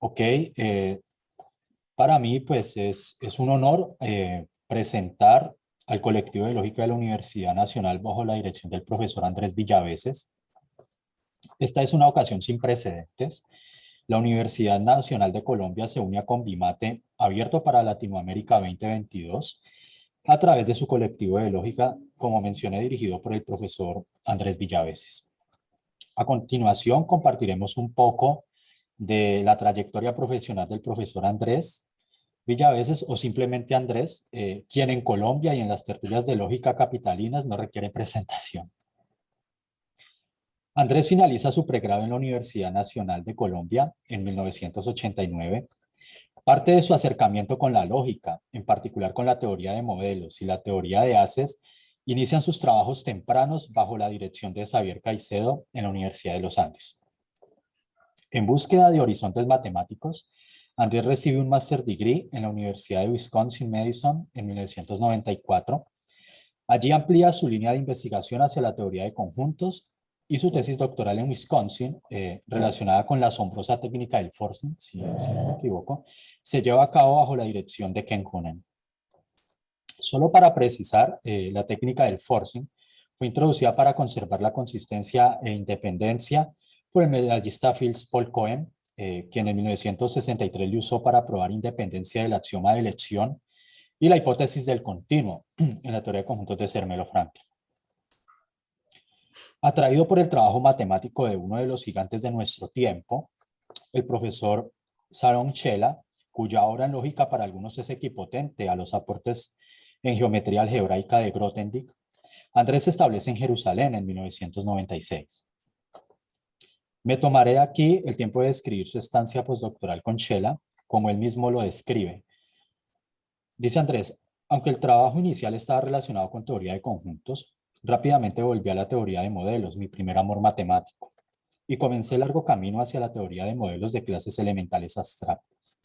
Ok, para mí pues es un honor presentar al colectivo de lógica de la Universidad Nacional bajo la dirección del profesor Andrés Villaveses. Esta es una ocasión sin precedentes. La Universidad Nacional de Colombia se une a Convimate abierto para Latinoamérica 2022 a través de su colectivo de lógica, como mencioné, dirigido por el profesor Andrés Villaveses. A continuación, compartiremos un poco de la trayectoria profesional del profesor Andrés Villaveses o simplemente Andrés, quien en Colombia y en las tertulias de lógica capitalinas no requiere presentación. Andrés finaliza su pregrado en la Universidad Nacional de Colombia en 1989. Parte de su acercamiento con la lógica, en particular con la teoría de modelos y la teoría de haces, inician sus trabajos tempranos bajo la dirección de Xavier Caicedo en la Universidad de los Andes. En búsqueda de horizontes matemáticos, Andrés recibe un Master Degree en la Universidad de Wisconsin-Madison en 1994. Allí amplía su línea de investigación hacia la teoría de conjuntos y su tesis doctoral en Wisconsin, relacionada con la asombrosa técnica del forcing, si no me equivoco, se lleva a cabo bajo la dirección de Ken Kuhnen. Solo para precisar, la técnica del forcing fue introducida para conservar la consistencia e independencia por el medallista Fils Paul Cohen, quien en 1963 le usó para probar independencia del axioma de elección y la hipótesis del continuo en la teoría de conjuntos de Zermelo-Fraenkel. Atraído por el trabajo matemático de uno de los gigantes de nuestro tiempo, el profesor Sharon Chela, cuya obra en lógica para algunos es equipotente a los aportes en geometría algebraica de Grothendieck, Andrés se establece en Jerusalén en 1996. Me tomaré aquí el tiempo de describir su estancia postdoctoral con Chela, como él mismo lo describe. Dice Andrés, aunque el trabajo inicial estaba relacionado con teoría de conjuntos, rápidamente volví a la teoría de modelos, mi primer amor matemático, y comencé el largo camino hacia la teoría de modelos de clases elementales abstractas.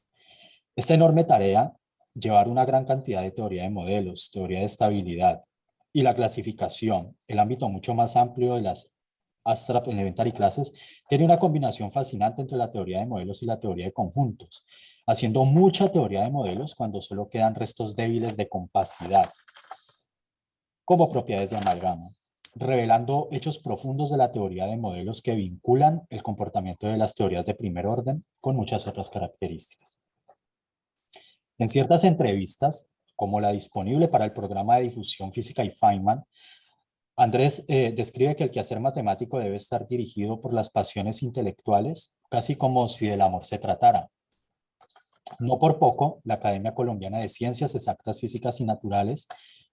Esta enorme tarea, llevar una gran cantidad de teoría de modelos, teoría de estabilidad y la clasificación, el ámbito mucho más amplio de las abstract elementary classes, tiene una combinación fascinante entre la teoría de modelos y la teoría de conjuntos, haciendo mucha teoría de modelos cuando solo quedan restos débiles de compacidad, como propiedades de amalgama, revelando hechos profundos de la teoría de modelos que vinculan el comportamiento de las teorías de primer orden con muchas otras características. En ciertas entrevistas, como la disponible para el programa de difusión Física y Feynman, Andrés describe que el quehacer matemático debe estar dirigido por las pasiones intelectuales, casi como si del amor se tratara. No por poco, la Academia Colombiana de Ciencias Exactas, Físicas y Naturales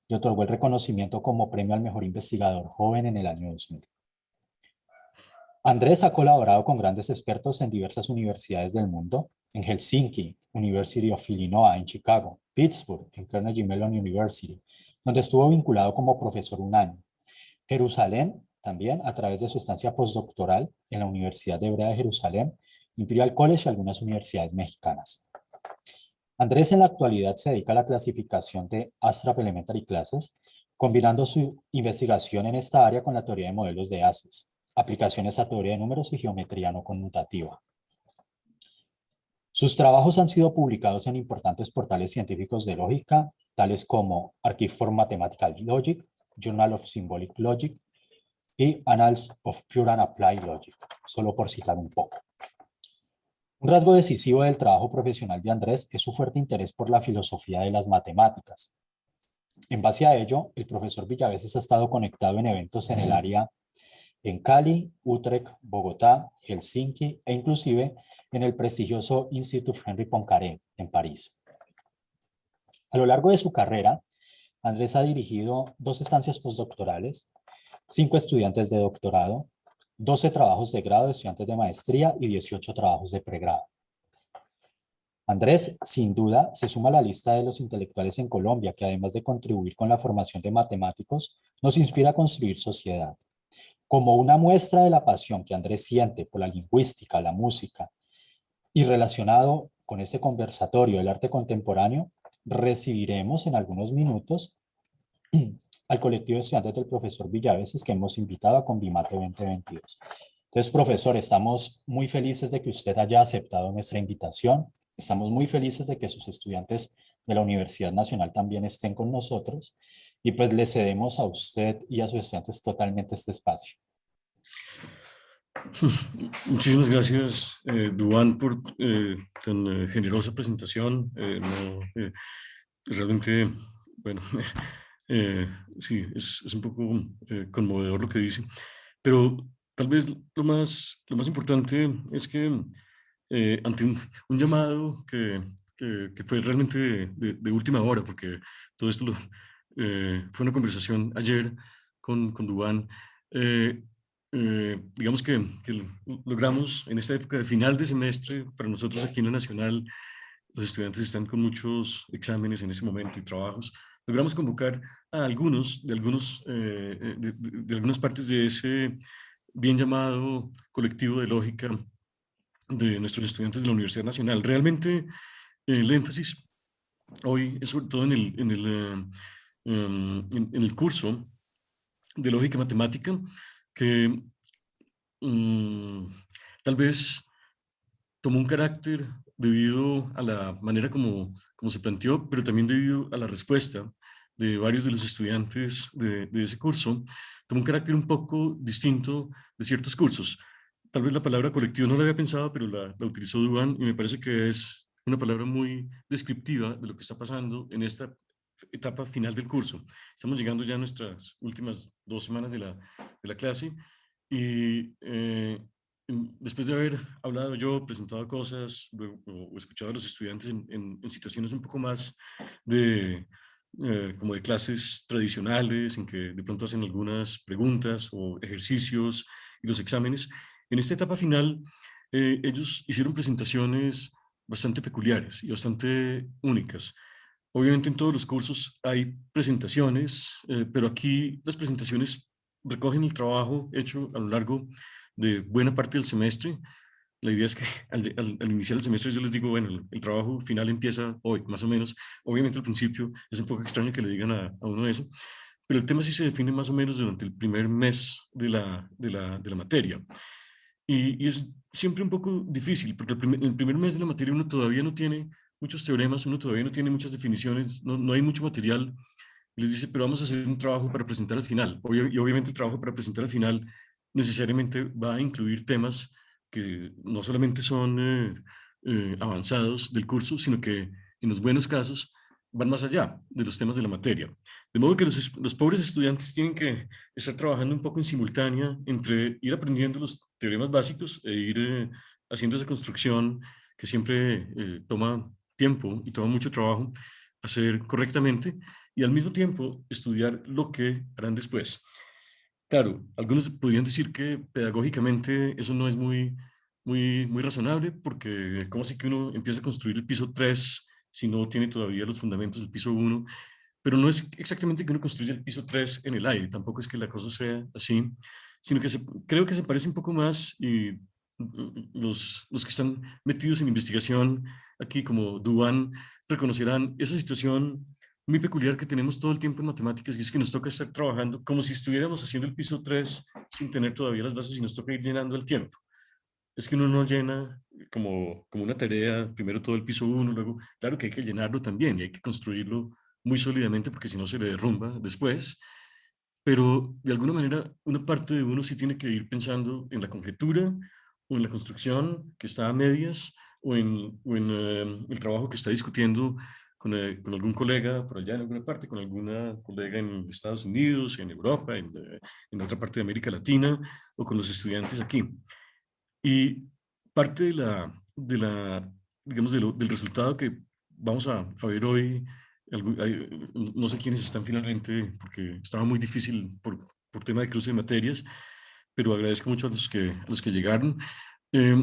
le otorgó el reconocimiento como premio al mejor investigador joven en el año 2000. Andrés ha colaborado con grandes expertos en diversas universidades del mundo, en Helsinki, University of Illinois en Chicago, Pittsburgh, en Carnegie Mellon University, donde estuvo vinculado como profesor un año. Jerusalén, también a través de su estancia postdoctoral en la Universidad de Hebrea de Jerusalén, Imperial College y algunas universidades mexicanas. Andrés en la actualidad se dedica a la clasificación de Abstract Elementary Classes, combinando su investigación en esta área con la teoría de modelos de haces, aplicaciones a teoría de números y geometría no conmutativa. Sus trabajos han sido publicados en importantes portales científicos de lógica, tales como Archive for Mathematical Logic, Journal of Symbolic Logic y Annals of Pure and Applied Logic, solo por citar un poco. Un rasgo decisivo del trabajo profesional de Andrés es su fuerte interés por la filosofía de las matemáticas. En base a ello, el profesor Villaveses ha estado conectado en eventos en el área en Cali, Utrecht, Bogotá, Helsinki e inclusive en el prestigioso Institut Henri Poincaré en París. A lo largo de su carrera, Andrés ha dirigido 2 estancias postdoctorales, 5 estudiantes de doctorado, 12 trabajos de grado de estudiantes de maestría y 18 trabajos de pregrado. Andrés, sin duda, se suma a la lista de los intelectuales en Colombia que, además de contribuir con la formación de matemáticos, nos inspira a construir sociedad. Como una muestra de la pasión que Andrés siente por la lingüística, la música y relacionado con este conversatorio del arte contemporáneo, recibiremos en algunos minutos al colectivo de estudiantes del profesor Villaveses que hemos invitado a Convimate 2022. Entonces, profesor, estamos muy felices de que usted haya aceptado nuestra invitación. Estamos muy felices de que sus estudiantes de la Universidad Nacional también estén con nosotros y pues le cedemos a usted y a sus estudiantes totalmente este espacio. Muchísimas gracias, Duván, por tan generosa presentación. Realmente, bueno, eh, sí, es un poco conmovedor lo que dice, pero tal vez lo más importante es que ante un llamado que fue realmente de última hora, porque todo esto fue una conversación ayer con Duván. eh, digamos que logramos en esta época de final de semestre, para nosotros aquí en la Nacional, los estudiantes están con muchos exámenes en ese momento y trabajos, logramos convocar a algunos, de algunas partes de ese bien llamado colectivo de lógica de nuestros estudiantes de la Universidad Nacional. Realmente el énfasis hoy es sobre todo en el curso de lógica matemática, que um, tal vez tomó un carácter debido a la manera como se planteó, pero también debido a la respuesta de varios de los estudiantes de ese curso, tomó un carácter un poco distinto de ciertos cursos. Tal vez la palabra colectivo no la había pensado, pero la utilizó Duván y me parece que es una palabra muy descriptiva de lo que está pasando en esta etapa final del curso. Estamos llegando ya a nuestras últimas 2 semanas de la clase y después de haber hablado yo, presentado cosas o escuchado a los estudiantes en situaciones un poco más de, como de clases tradicionales, en que de pronto hacen algunas preguntas o ejercicios y los exámenes, en esta etapa final ellos hicieron presentaciones bastante peculiares y bastante únicas. Obviamente en todos los cursos hay presentaciones, pero aquí las presentaciones recogen el trabajo hecho a lo largo de buena parte del semestre. La idea es que al iniciar el semestre yo les digo, bueno, el trabajo final empieza hoy, más o menos. Obviamente al principio es un poco extraño que le digan a uno eso, pero el tema sí se define más o menos durante el primer mes de la materia. Y es siempre un poco difícil, porque el primer mes de la materia uno todavía no tiene muchos teoremas, uno todavía no tiene muchas definiciones, no hay mucho material. Y les dice, pero vamos a hacer un trabajo para presentar al final. Y obviamente el trabajo para presentar al final necesariamente va a incluir temas que no solamente son avanzados del curso, sino que en los buenos casos van más allá de los temas de la materia. De modo que los pobres estudiantes tienen que estar trabajando un poco en simultánea entre ir aprendiendo los teoremas básicos e ir haciendo esa construcción que siempre toma tiempo y toma mucho trabajo hacer correctamente y al mismo tiempo estudiar lo que harán después. Claro, algunos podrían decir que pedagógicamente eso no es muy razonable, porque ¿cómo así que uno empieza a construir el piso 3 si no tiene todavía los fundamentos del piso 1? Pero no es exactamente que uno construya el piso 3 en el aire, tampoco es que la cosa sea así, sino que creo que se parece un poco más y los que están metidos en investigación aquí como Duan reconocerán esa situación muy peculiar que tenemos todo el tiempo en matemáticas y es que nos toca estar trabajando como si estuviéramos haciendo el piso 3 sin tener todavía las bases y nos toca ir llenando el tiempo. Es que uno no llena como una tarea, primero todo el piso 1, luego, claro que hay que llenarlo también y hay que construirlo muy sólidamente porque si no se le derrumba después, pero de alguna manera una parte de uno sí tiene que ir pensando en la conjetura o en la construcción que está a medias o en el trabajo que está discutiendo con algún colega por allá en alguna parte, con alguna colega en Estados Unidos, en Europa, en otra parte de América Latina o con los estudiantes aquí. Y parte digamos, del resultado que vamos a ver hoy, no sé quiénes están finalmente, porque estaba muy difícil por tema de cruce de materias, pero agradezco mucho a los que llegaron. Eh,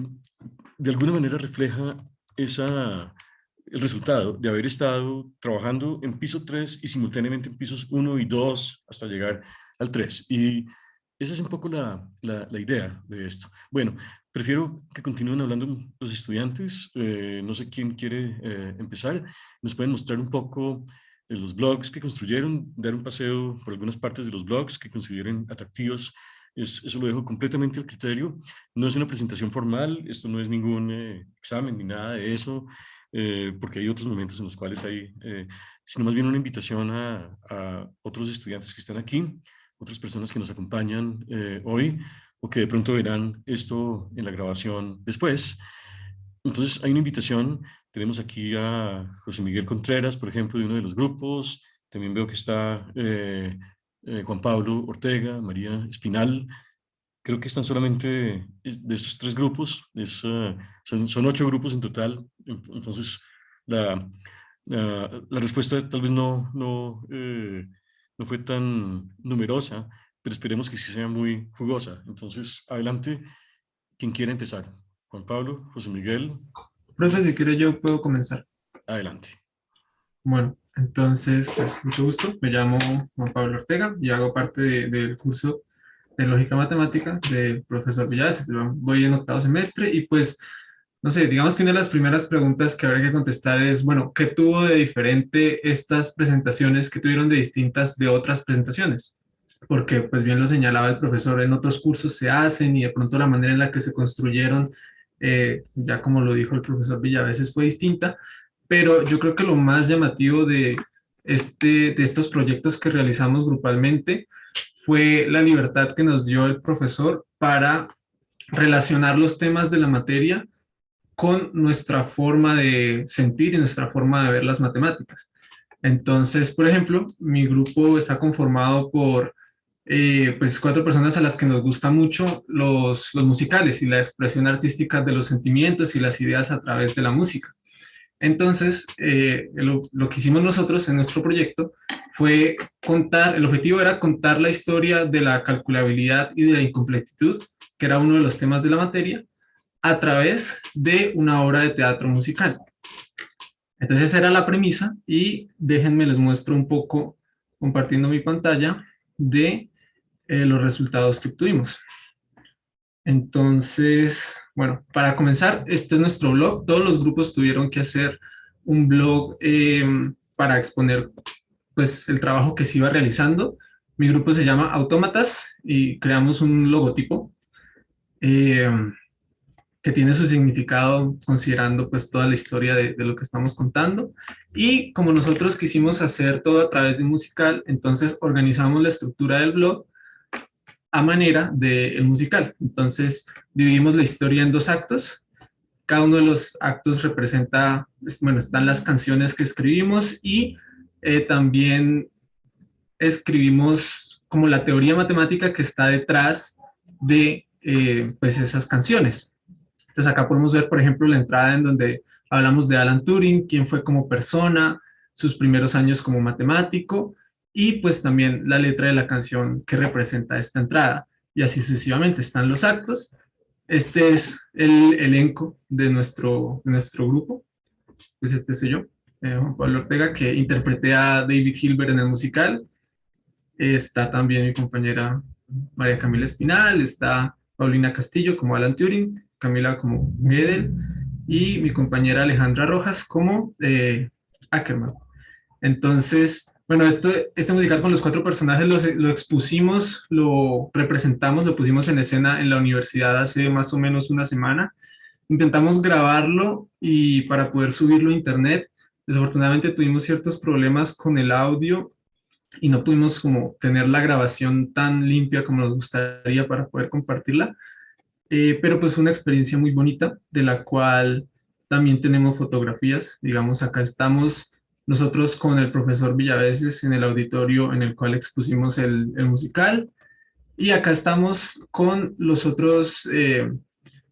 de alguna manera refleja el resultado de haber estado trabajando en piso 3 y simultáneamente en pisos 1 y 2 hasta llegar al 3. Y esa es un poco la idea de esto. Bueno, prefiero que continúen hablando los estudiantes. No sé quién quiere empezar. Nos pueden mostrar un poco los blogs que construyeron, dar un paseo por algunas partes de los blogs que consideren atractivos eso lo dejo completamente al criterio. No es una presentación formal, esto no es ningún examen ni nada de eso, porque hay otros momentos en los cuales hay, sino más bien una invitación a otros estudiantes que están aquí, otras personas que nos acompañan hoy o que de pronto verán esto en la grabación después. Entonces, hay una invitación. Tenemos aquí a José Miguel Contreras, por ejemplo, de uno de los grupos. También veo que está Juan Pablo Ortega, María Espinal. Creo que están solamente de estos tres grupos. Son 8 grupos en total. Entonces, la, la respuesta tal vez no fue tan numerosa, pero esperemos que sí sea muy jugosa. Entonces, adelante, quien quiera empezar. Juan Pablo, José Miguel, Profe, si quiere yo puedo comenzar. adelante. Bueno, entonces, pues mucho gusto. Me llamo Juan Pablo Ortega y hago parte del curso de Lógica Matemática del profesor Villaves. Voy en octavo semestre y pues, no sé, digamos que una de las primeras preguntas que habría que contestar es, bueno, ¿qué tuvo de diferente estas presentaciones que tuvieron de distintas de otras presentaciones? Porque, pues bien lo señalaba el profesor, en otros cursos se hacen y de pronto la manera en la que se construyeron, ya como lo dijo el profesor Villaveses, fue distinta, pero yo creo que lo más llamativo de estos proyectos que realizamos grupalmente fue la libertad que nos dio el profesor para relacionar los temas de la materia con nuestra forma de sentir y nuestra forma de ver las matemáticas. Entonces, por ejemplo, mi grupo está conformado por pues 4 personas a las que nos gustan mucho los musicales y la expresión artística de los sentimientos y las ideas a través de la música. Entonces, lo que hicimos nosotros en nuestro proyecto fue contar, el objetivo era contar la historia de la calculabilidad y de la incompletitud, que era uno de los temas de la materia, a través de una obra de teatro musical. Entonces esa era la premisa y déjenme les muestro un poco, compartiendo mi pantalla, de los resultados que obtuvimos. Entonces, bueno, para comenzar, este es nuestro blog. Todos los grupos tuvieron que hacer un blog para exponer pues, el trabajo que se iba realizando. Mi grupo se llama Autómatas y creamos un logotipo que tiene su significado considerando pues toda la historia de lo que estamos contando. Y como nosotros quisimos hacer todo a través de un musical, entonces organizamos la estructura del blog a manera del musical. Entonces dividimos la historia en 2 actos. Cada uno de los actos representa, bueno, están las canciones que escribimos y también escribimos como la teoría matemática que está detrás de pues esas canciones. Entonces acá podemos ver, por ejemplo, la entrada en donde hablamos de Alan Turing, quién fue como persona, sus primeros años como matemático y pues también la letra de la canción que representa esta entrada. Y así sucesivamente están los actos. Este es el elenco de nuestro grupo. Pues este soy yo, Juan Pablo Ortega, que interpreté a David Hilbert en el musical. Está también mi compañera María Camila Espinal, está Paulina Castillo como Alan Turing, Camila como Gödel y mi compañera Alejandra Rojas como Ackerman. Entonces, bueno, este musical con los 4 personajes lo expusimos, lo representamos, lo pusimos en escena en la universidad hace más o menos una semana. Intentamos grabarlo y para poder subirlo a internet, desafortunadamente tuvimos ciertos problemas con el audio y no pudimos como tener la grabación tan limpia como nos gustaría para poder compartirla, pero pues fue una experiencia muy bonita de la cual también tenemos fotografías. Digamos, acá estamos nosotros con el profesor Villaveses en el auditorio en el cual expusimos el musical y acá estamos con los otros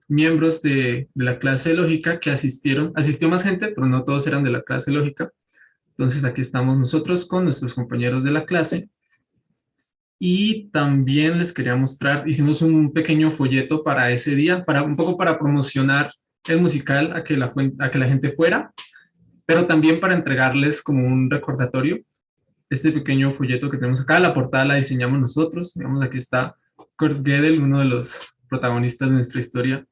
miembros de la clase de lógica que asistió más gente, pero no todos eran de la clase de lógica. Entonces aquí estamos nosotros con nuestros compañeros de la clase y también les quería mostrar, hicimos un pequeño folleto para ese día, un poco para promocionar el musical a que la gente fuera, pero también para entregarles como un recordatorio. Este pequeño folleto que tenemos acá, la portada la diseñamos nosotros, digamos aquí está Kurt Gödel, uno de los protagonistas de nuestra historia,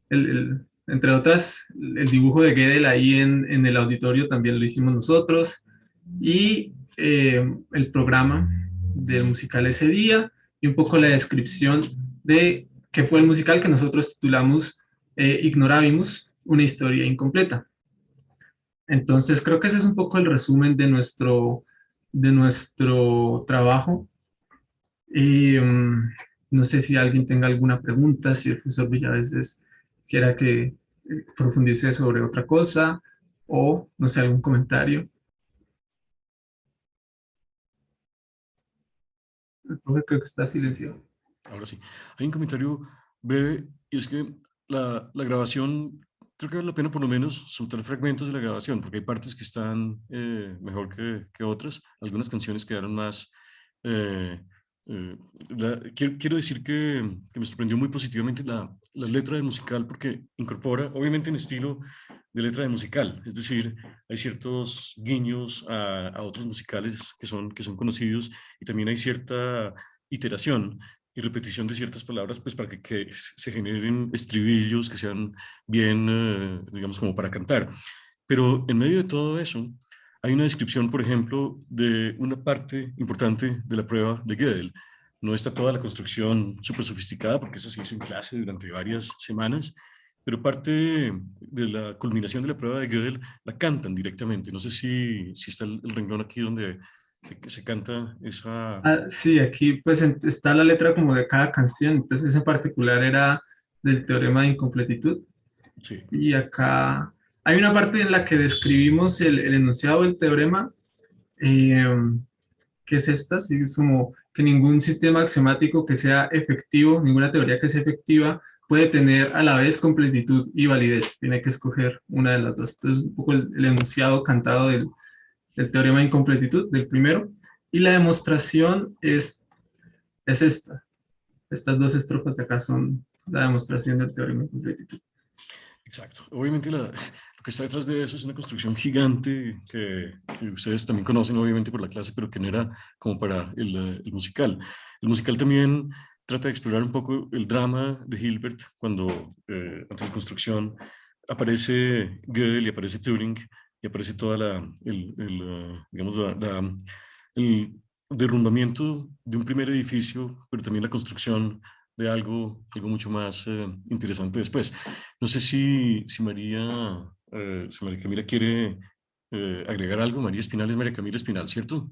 entre otras, el dibujo de Gödel ahí en el auditorio también lo hicimos nosotros y el programa del musical ese día y un poco la descripción de qué fue el musical que nosotros titulamos Ignorabimus, una historia incompleta. Entonces creo que ese es un poco el resumen de nuestro trabajo. Y no sé si alguien tenga alguna pregunta, si el profesor Villaveses quiera que profundice sobre otra cosa o, no sé, algún comentario. El profe creo que está silenciado. Ahora sí. Hay un comentario breve y es que la grabación, creo que vale la pena por lo menos soltar fragmentos de la grabación, porque hay partes que están mejor que otras. Algunas canciones quedaron más... eh, quiero decir que me sorprendió muy positivamente la letra del musical porque incorpora, obviamente en estilo de letra de musical, es decir, hay ciertos guiños a otros musicales que son conocidos y también hay cierta iteración y repetición de ciertas palabras, pues para que se generen estribillos que sean bien, digamos, como para cantar. Pero en medio de todo eso, hay una descripción, por ejemplo, de una parte importante de la prueba de Gödel. No está toda la construcción súper sofisticada, porque esa se hizo en clase durante varias semanas, pero parte de la culminación de la prueba de Gödel la cantan directamente. No sé si está el renglón aquí donde se canta esa... Ah, sí, aquí pues está la letra como de cada canción, entonces esa en particular era del teorema de incompletitud. Sí. Y acá hay una parte en la que describimos el enunciado del teorema, eh, que es esta, sí, es como que ningún sistema axiomático que sea efectivo, ninguna teoría que sea efectiva, puede tener a la vez completitud y validez. Tiene que escoger una de las dos. Entonces, un poco el enunciado cantado del teorema de incompletitud, del primero. Y la demostración es esta. Estas dos estrofas de acá son la demostración del teorema de incompletitud. Exacto. Obviamente lo que está detrás de eso es una construcción gigante que ustedes también conocen obviamente por la clase, pero que no era como para el musical. El musical también trata de explorar un poco el drama de Hilbert cuando antes de construcción aparece Gödel y aparece Turing y aparece toda digamos, el derrumbamiento de un primer edificio, pero también la construcción de algo mucho más interesante después. No sé si María Camila quiere agregar algo. María Espinal es María Camila Espinal, ¿cierto?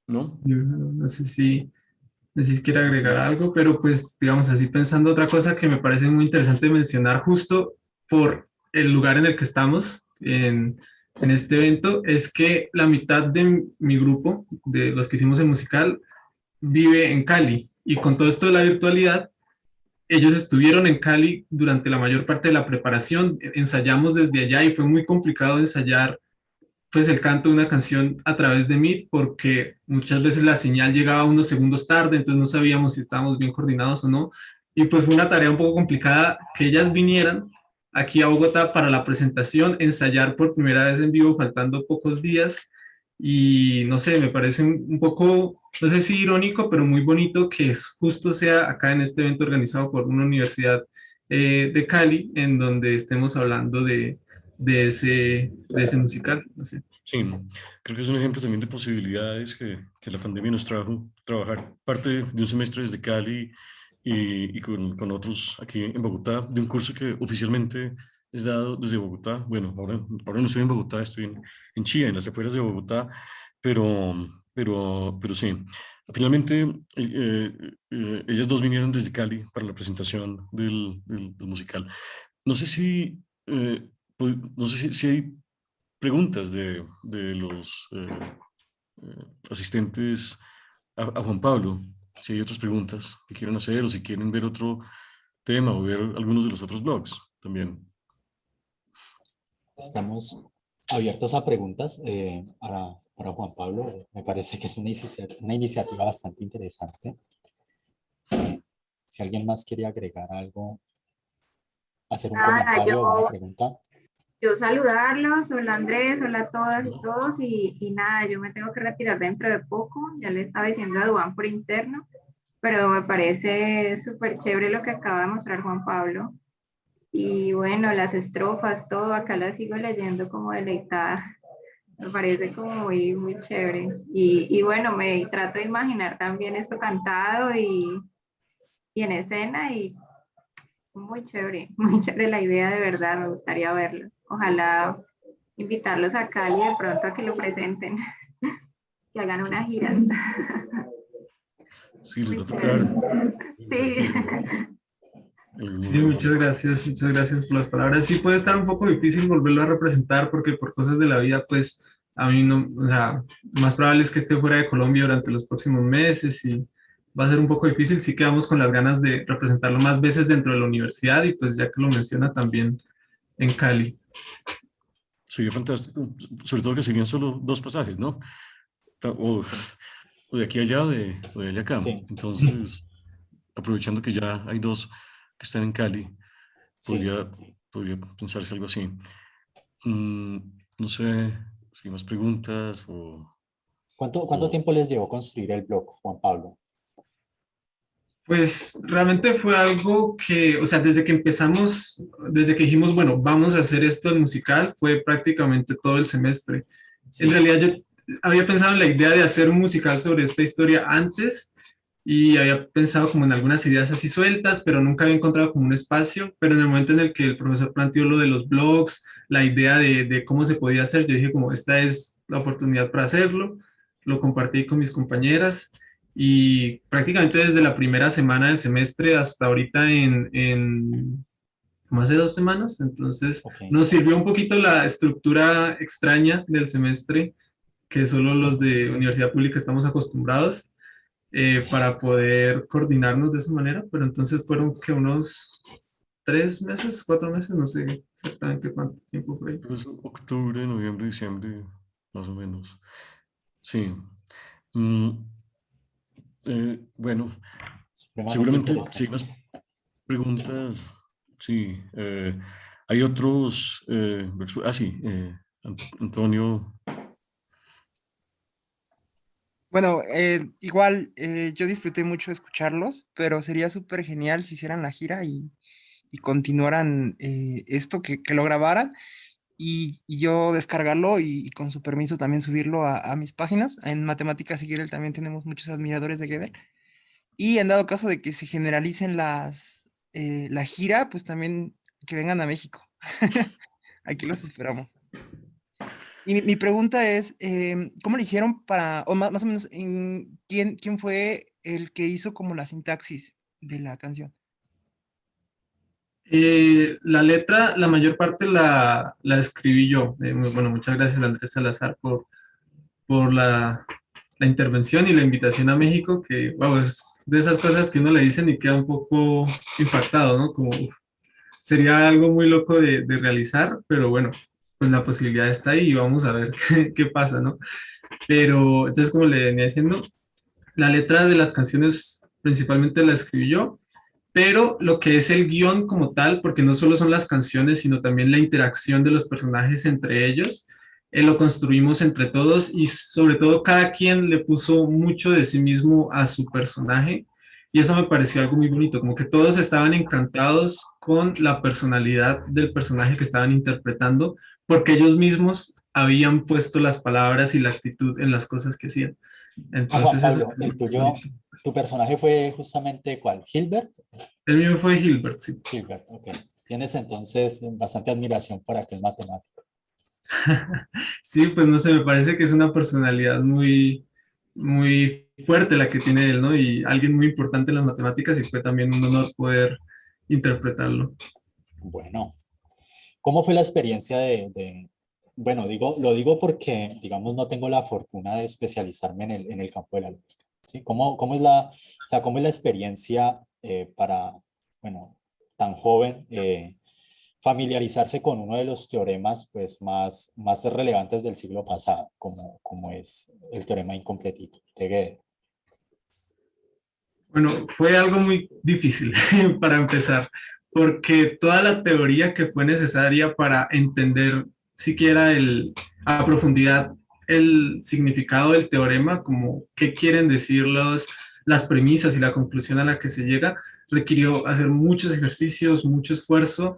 ¿No? Yo no sé si quiere agregar algo, pero pues digamos así pensando otra cosa que me parece muy interesante mencionar justo por el lugar en el que estamos en este evento, es que la mitad de mi grupo, de los que hicimos el musical, vive en Cali. Y con todo esto de la virtualidad, ellos estuvieron en Cali durante la mayor parte de la preparación, ensayamos desde allá y fue muy complicado ensayar pues el canto de una canción a través de Meet porque muchas veces la señal llegaba unos segundos tarde, entonces no sabíamos si estábamos bien coordinados o no. Y pues fue una tarea un poco complicada que ellas vinieran aquí a Bogotá para la presentación, ensayar por primera vez en vivo faltando pocos días. Y no sé, me parece un poco, no sé si irónico, pero muy bonito que justo sea acá en este evento organizado por una universidad de Cali, en donde estemos hablando de ese musical. No sé. Sí, creo que es un ejemplo también de posibilidades que la pandemia nos trajo. Trabajar parte de un semestre desde Cali y con otros aquí en Bogotá, de un curso que oficialmente es dado desde Bogotá. Bueno, ahora no estoy en Bogotá, estoy en Chía, en las afueras de Bogotá, pero, pero sí. Finalmente, ellas dos vinieron desde Cali para la presentación del musical. No sé no sé si hay preguntas de los asistentes a Juan Pablo, si hay otras preguntas que quieran hacer o si quieren ver otro tema o ver algunos de los otros blogs también. Estamos abiertos a preguntas para Juan Pablo. Me parece que es una iniciativa bastante interesante. Si alguien más quiere agregar algo, hacer un Nada, comentario o una pregunta. yo saludarlos, hola Andrés, hola a todas y todos, y nada, yo me tengo que retirar dentro de poco, ya le estaba diciendo a Duan por interno, pero me parece súper chévere lo que acaba de mostrar Juan Pablo, y bueno, las estrofas, todo, acá las sigo leyendo como deleitada Me parece como muy chévere. Y bueno, me trato de imaginar también esto cantado y en escena y muy chévere la idea de verdad, me gustaría verlo. Ojalá invitarlos a Cali de pronto a que lo presenten, que hagan una gira. Sí, les va Muy a tocar chévere. hacer Sí. gira en algún Sí, momento. muchas gracias por las palabras. Sí puede estar un poco difícil volverlo a representar porque por cosas de la vida, pues a mí no, o sea, lo más probable es que esté fuera de Colombia durante los próximos meses y va a ser un poco difícil. Sí quedamos con las ganas de representarlo más veces dentro de la universidad y pues ya que lo menciona también en Cali. Sería fantástico, sobre todo que serían solo 2 pasajes, ¿no? O de aquí a allá o de allá a acá. Sí, Entonces, aprovechando que ya hay 2 que están en Cali, sí. podría, podría pensarse algo así. Mm, no sé si hay más preguntas ¿Cuánto o- tiempo les llevó construir el blog, Juan Pablo? Pues realmente fue algo que, o sea, desde que empezamos, desde que dijimos, bueno, vamos a hacer esto en musical, fue prácticamente todo el semestre. En Sí, realidad yo había pensado en la idea de hacer un musical sobre esta historia antes y había pensado como en algunas ideas así sueltas, pero nunca había encontrado como un espacio. Pero en el momento en el que el profesor planteó lo de los blogs, la idea de cómo se podía hacer, yo dije como esta es la oportunidad para hacerlo. Lo compartí con mis compañeras y prácticamente desde la primera semana del semestre hasta ahorita como hace 2 semanas, entonces ok. nos sirvió un poquito la estructura extraña del semestre que solo los de universidad pública estamos acostumbrados Sí. para poder coordinarnos de esa manera, pero entonces fueron que unos 3 meses, 4 meses, no sé exactamente cuánto tiempo fue. creo que es octubre, noviembre, diciembre, más o menos. Sí. Mm, bueno, Supremamente seguramente si hay interesante. más preguntas, sí. Hay otros, sí, Antonio. Bueno, igual yo disfruté mucho escucharlos, pero sería súper genial si hicieran la gira y continuaran esto, que lo grabaran y yo descargarlo y con su permiso también subirlo a mis páginas. En Matemáticas y Gödel también tenemos muchos admiradores de Gödel. Y en dado caso de que se generalicen la gira, pues también que vengan a México. Aquí los esperamos. Y mi pregunta es, ¿cómo le hicieron para, o más o menos, quién fue el que hizo como la sintaxis de la canción? La letra, la mayor parte la escribí yo. Bueno, muchas gracias Andrés Salazar por la intervención y la invitación a México, que, wow, es de esas cosas que uno le dicen y queda un poco impactado, ¿no? Como uf, sería algo muy loco de realizar, pero bueno, pues la posibilidad está ahí y vamos a ver qué pasa, ¿no? Pero entonces, como le venía diciendo, la letra de las canciones principalmente la escribí yo, pero lo que es el guión como tal, porque no solo son las canciones, sino también la interacción de los personajes entre ellos, lo construimos entre todos y sobre todo cada quien le puso mucho de sí mismo a su personaje y eso me pareció algo muy bonito, como que todos estaban encantados con la personalidad del personaje que estaban interpretando, porque ellos mismos habían puesto las palabras y la actitud en las cosas que hacían. Juan Entonces eso Pablo, es el muy tuyo, bonito. tu personaje fue justamente ¿cuál? ¿Gilbert? El mío fue Gilbert, sí. Gilbert, ok. Tienes entonces bastante admiración por aquel matemático. Sí, pues no sé, me parece que es una personalidad muy fuerte la que tiene él, ¿no? Y alguien muy importante en las matemáticas y fue también un honor poder interpretarlo. Bueno, ¿cómo fue la experiencia bueno, lo digo porque, digamos, no tengo la fortuna de especializarme en el campo de la lógica, ¿sí? ¿Cómo es o sea, cómo es la experiencia para, bueno, tan joven, familiarizarse con uno de los teoremas, pues, más relevantes del siglo pasado, como es el teorema incompletito de Gödel? Bueno, fue algo muy difícil para empezar, porque toda la teoría que fue necesaria para entender siquiera a profundidad el significado del teorema, como qué quieren decir las premisas y la conclusión a la que se llega, requirió hacer muchos ejercicios, mucho esfuerzo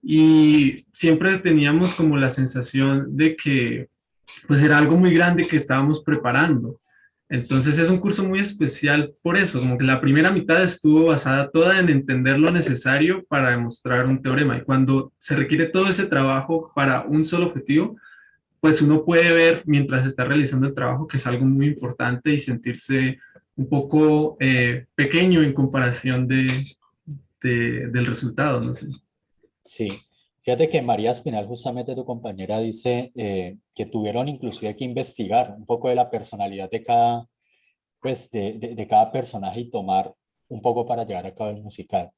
y siempre teníamos como la sensación de que pues era algo muy grande que estábamos preparando. Entonces es un curso muy especial por eso, como que la primera mitad estuvo basada toda en entender lo necesario para demostrar un teorema. Y cuando se requiere todo ese trabajo para un solo objetivo, pues uno puede ver mientras está realizando el trabajo que es algo muy importante y sentirse un poco pequeño en comparación del resultado, no sé. Sí, fíjate que María Espinal, justamente tu compañera, dice que tuvieron inclusive que investigar un poco de la personalidad de cada, pues, de cada personaje y tomar un poco para llevar a cabo el musical.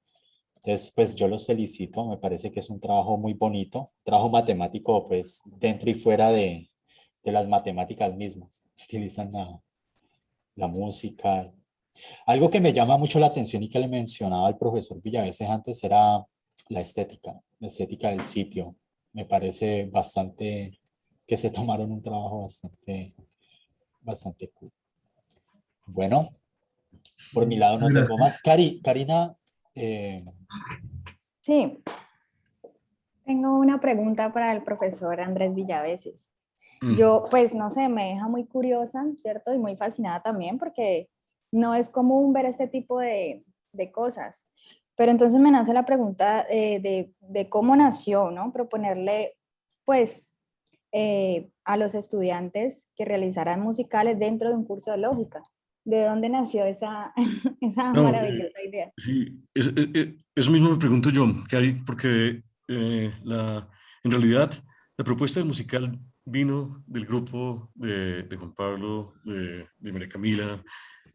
Entonces, pues yo los felicito, me parece que es un trabajo muy bonito, trabajo matemático, pues dentro y fuera de las matemáticas mismas. Utilizan la música. Algo que me llama mucho la atención y que le mencionaba al profesor Villaveses antes era la estética del sitio. Me parece bastante que se tomaron un trabajo bastante cool. Bueno, por mi lado no tengo más. Gracias. Karina, eh, Sí, tengo una pregunta para el profesor Andrés Villaveses. Yo, pues, no sé, me deja muy curiosa, ¿cierto? Y muy fascinada también porque no es común ver este tipo de cosas. Pero entonces me nace la pregunta de cómo nació, ¿no? Proponerle, pues, a los estudiantes que realizaran musicales dentro de un curso de lógica. ¿De dónde nació esa, esa No, maravillosa idea? sí, eso mismo me pregunto yo, Cari, porque en realidad la propuesta del musical vino del grupo de Juan Pablo, de María Camila,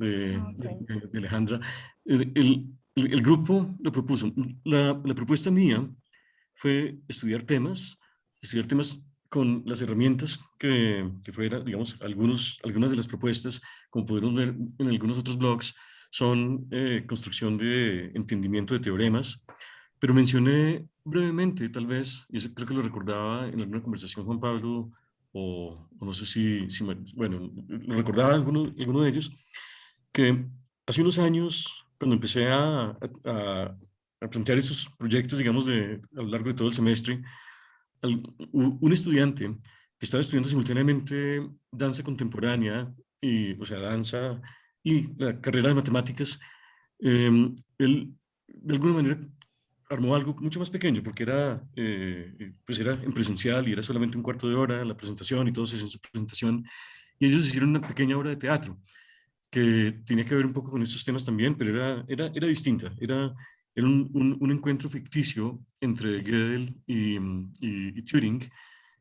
Ah, ok. de Alejandra. El grupo lo propuso. La propuesta mía fue estudiar temas con las herramientas que fuera, digamos, algunas de las propuestas, como podemos ver en algunos otros blogs, son construcción de entendimiento de teoremas, pero mencioné brevemente, tal vez, y eso creo que lo recordaba en alguna conversación Juan Pablo, o no sé bueno, lo recordaba alguno de ellos, que hace unos años, cuando empecé a plantear estos proyectos, digamos, a lo largo de todo el semestre, un estudiante que estaba estudiando simultáneamente danza contemporánea, o sea, danza y la carrera de matemáticas, él de alguna manera armó algo mucho más pequeño, porque pues era en presencial y era solamente un cuarto de hora la presentación y todos hacían su presentación, y ellos hicieron una pequeña obra de teatro que tenía que ver un poco con estos temas también, pero era distinta. Era un encuentro ficticio entre Gödel y Turing.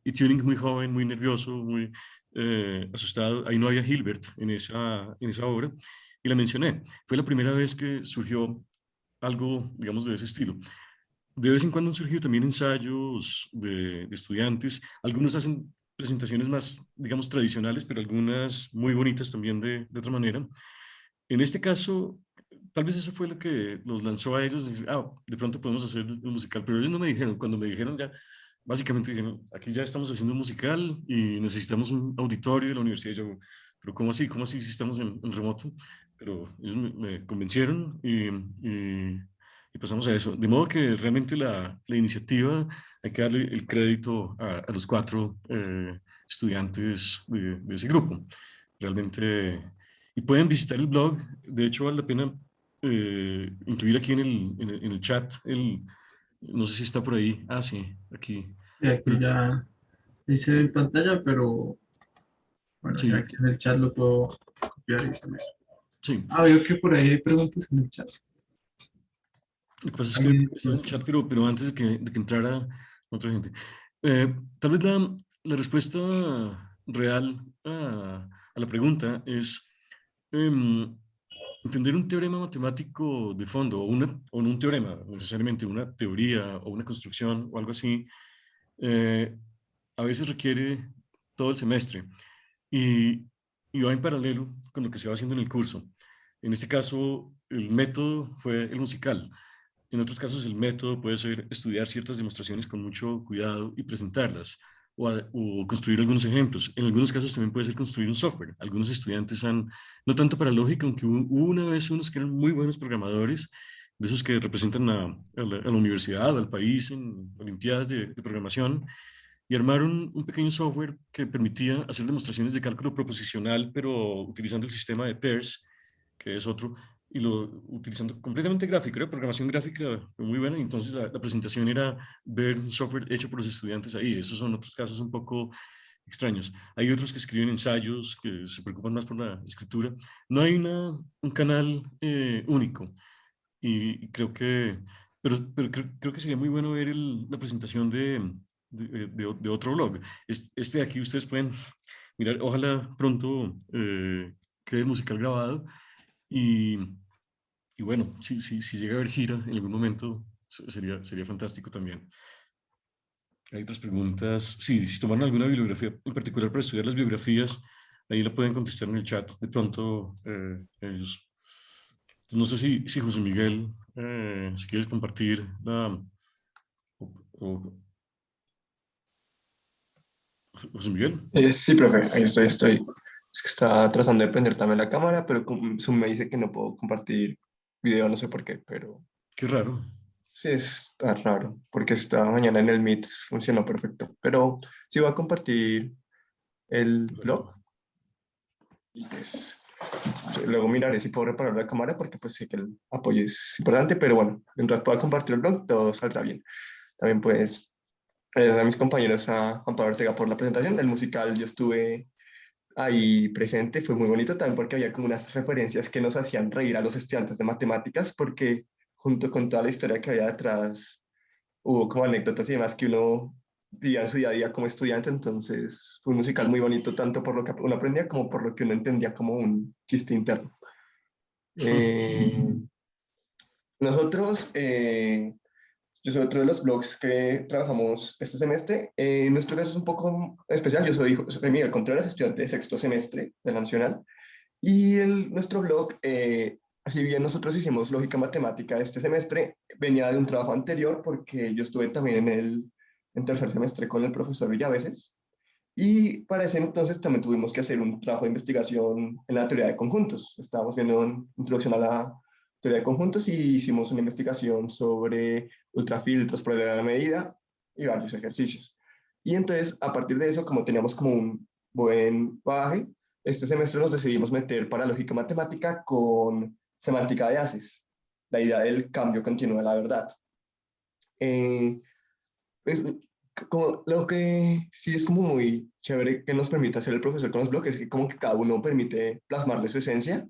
Y Turing muy joven, muy nervioso, muy asustado. Ahí no había Hilbert en esa obra. Y la mencioné. Fue la primera vez que surgió algo, digamos, de ese estilo. De vez en cuando han surgido también ensayos de estudiantes. Algunos hacen presentaciones más, digamos, tradicionales, pero algunas muy bonitas también de otra manera. En este caso, tal vez eso fue lo que los lanzó a ellos. De pronto podemos hacer un musical, pero ellos no me dijeron. Cuando me dijeron ya, básicamente dijeron, aquí ya estamos haciendo un musical y necesitamos un auditorio de la universidad. Y yo, pero ¿cómo así? ¿Cómo así si estamos en remoto? Pero ellos me convencieron y pasamos a eso. De modo que realmente la iniciativa hay que darle el crédito a los cuatro estudiantes de ese grupo. Realmente, y pueden visitar el blog. De hecho, vale la pena incluir aquí en el chat, no sé si está por ahí. Ah, sí, aquí. Y aquí ya hice en pantalla, pero bueno, ya Sí, aquí en el chat lo puedo copiar y poner. sí. Ah, veo que por ahí hay preguntas en el chat. Lo que pasa es que Ahí, está en el chat, pero antes de que entrara otra gente. Tal vez la respuesta real a la pregunta es em, entender un teorema matemático de fondo, o no un teorema, necesariamente una teoría o una construcción o algo así, eh, a veces requiere todo el semestre y, y va en paralelo con lo que se va haciendo en el curso. En este caso, el método fue el musical. En otros casos, el método puede ser estudiar ciertas demostraciones con mucho cuidado y presentarlas, o construir algunos ejemplos. En algunos casos también puede ser construir un software. Algunos estudiantes no tanto para lógica, aunque hubo una vez unos que eran muy buenos programadores, de esos que representan a la universidad, al país en olimpiadas de programación, y armaron un pequeño software que permitía hacer demostraciones de cálculo proposicional, pero utilizando el sistema de Peirce, que es otro, y lo utilizando completamente gráfico, era programación gráfica muy buena, y entonces la presentación era ver un software hecho por los estudiantes ahí. Esos son otros casos un poco extraños. Hay otros que escriben ensayos, que se preocupan más por la escritura. No hay un canal único, y creo que, pero creo que sería muy bueno ver la presentación de otro blog. Este de aquí ustedes pueden mirar, ojalá pronto quede el musical grabado, y, y bueno, si llega a haber gira en algún momento, sería fantástico también. Hay otras preguntas. Sí, si tomaron alguna bibliografía en particular para estudiar las biografías, ahí la pueden contestar en el chat de pronto ellos. No sé si José Miguel, si quieres compartir o- o- José Miguel, Sí, profe, ahí estoy. Es que estaba tratando de prender también la cámara, pero Zoom me dice que no puedo compartir video, no sé por qué, pero qué raro. sí está raro, porque esta mañana en el Meet funcionó perfecto. Pero sí voy a compartir el blog y pues luego miraré si puedo reparar la cámara, porque pues sé que el apoyo es importante, pero bueno, mientras pueda compartir el blog, todo saldrá bien. También pues gracias a mis compañeros, a Juan Pablo Ortega por la presentación. El musical yo estuve ahí presente, fue muy bonito también porque había como unas referencias que nos hacían reír a los estudiantes de matemáticas, porque junto con toda la historia que había detrás, hubo como anécdotas y demás que uno vivía en su día a día como estudiante. Entonces fue un musical muy bonito tanto por lo que uno aprendía como por lo que uno entendía como un chiste interno. Eh, nosotros, yo soy otro de los blogs que trabajamos este semestre. En nuestro caso es un poco especial. Yo soy Miguel Contreras, estudiante de sexto semestre de la Nacional. Y nuestro blog, si bien nosotros hicimos lógica matemática este semestre, venía de un trabajo anterior porque yo estuve también en tercer semestre con el profesor Villaveses. Y para ese entonces también tuvimos que hacer un trabajo de investigación en la teoría de conjuntos. Estábamos viendo una introducción a la teoría de conjuntos y hicimos una investigación sobre ultrafiltros, prueba de la medida y varios ejercicios. Y entonces, a partir de eso, como teníamos como un buen bagaje, este semestre nos decidimos meter para lógica matemática con semántica de haces, la idea del cambio continuo de la verdad. Eh, pues, como lo que sí es como muy chévere que nos permite hacer el profesor con los bloques, es que como que cada uno permite plasmarle su esencia.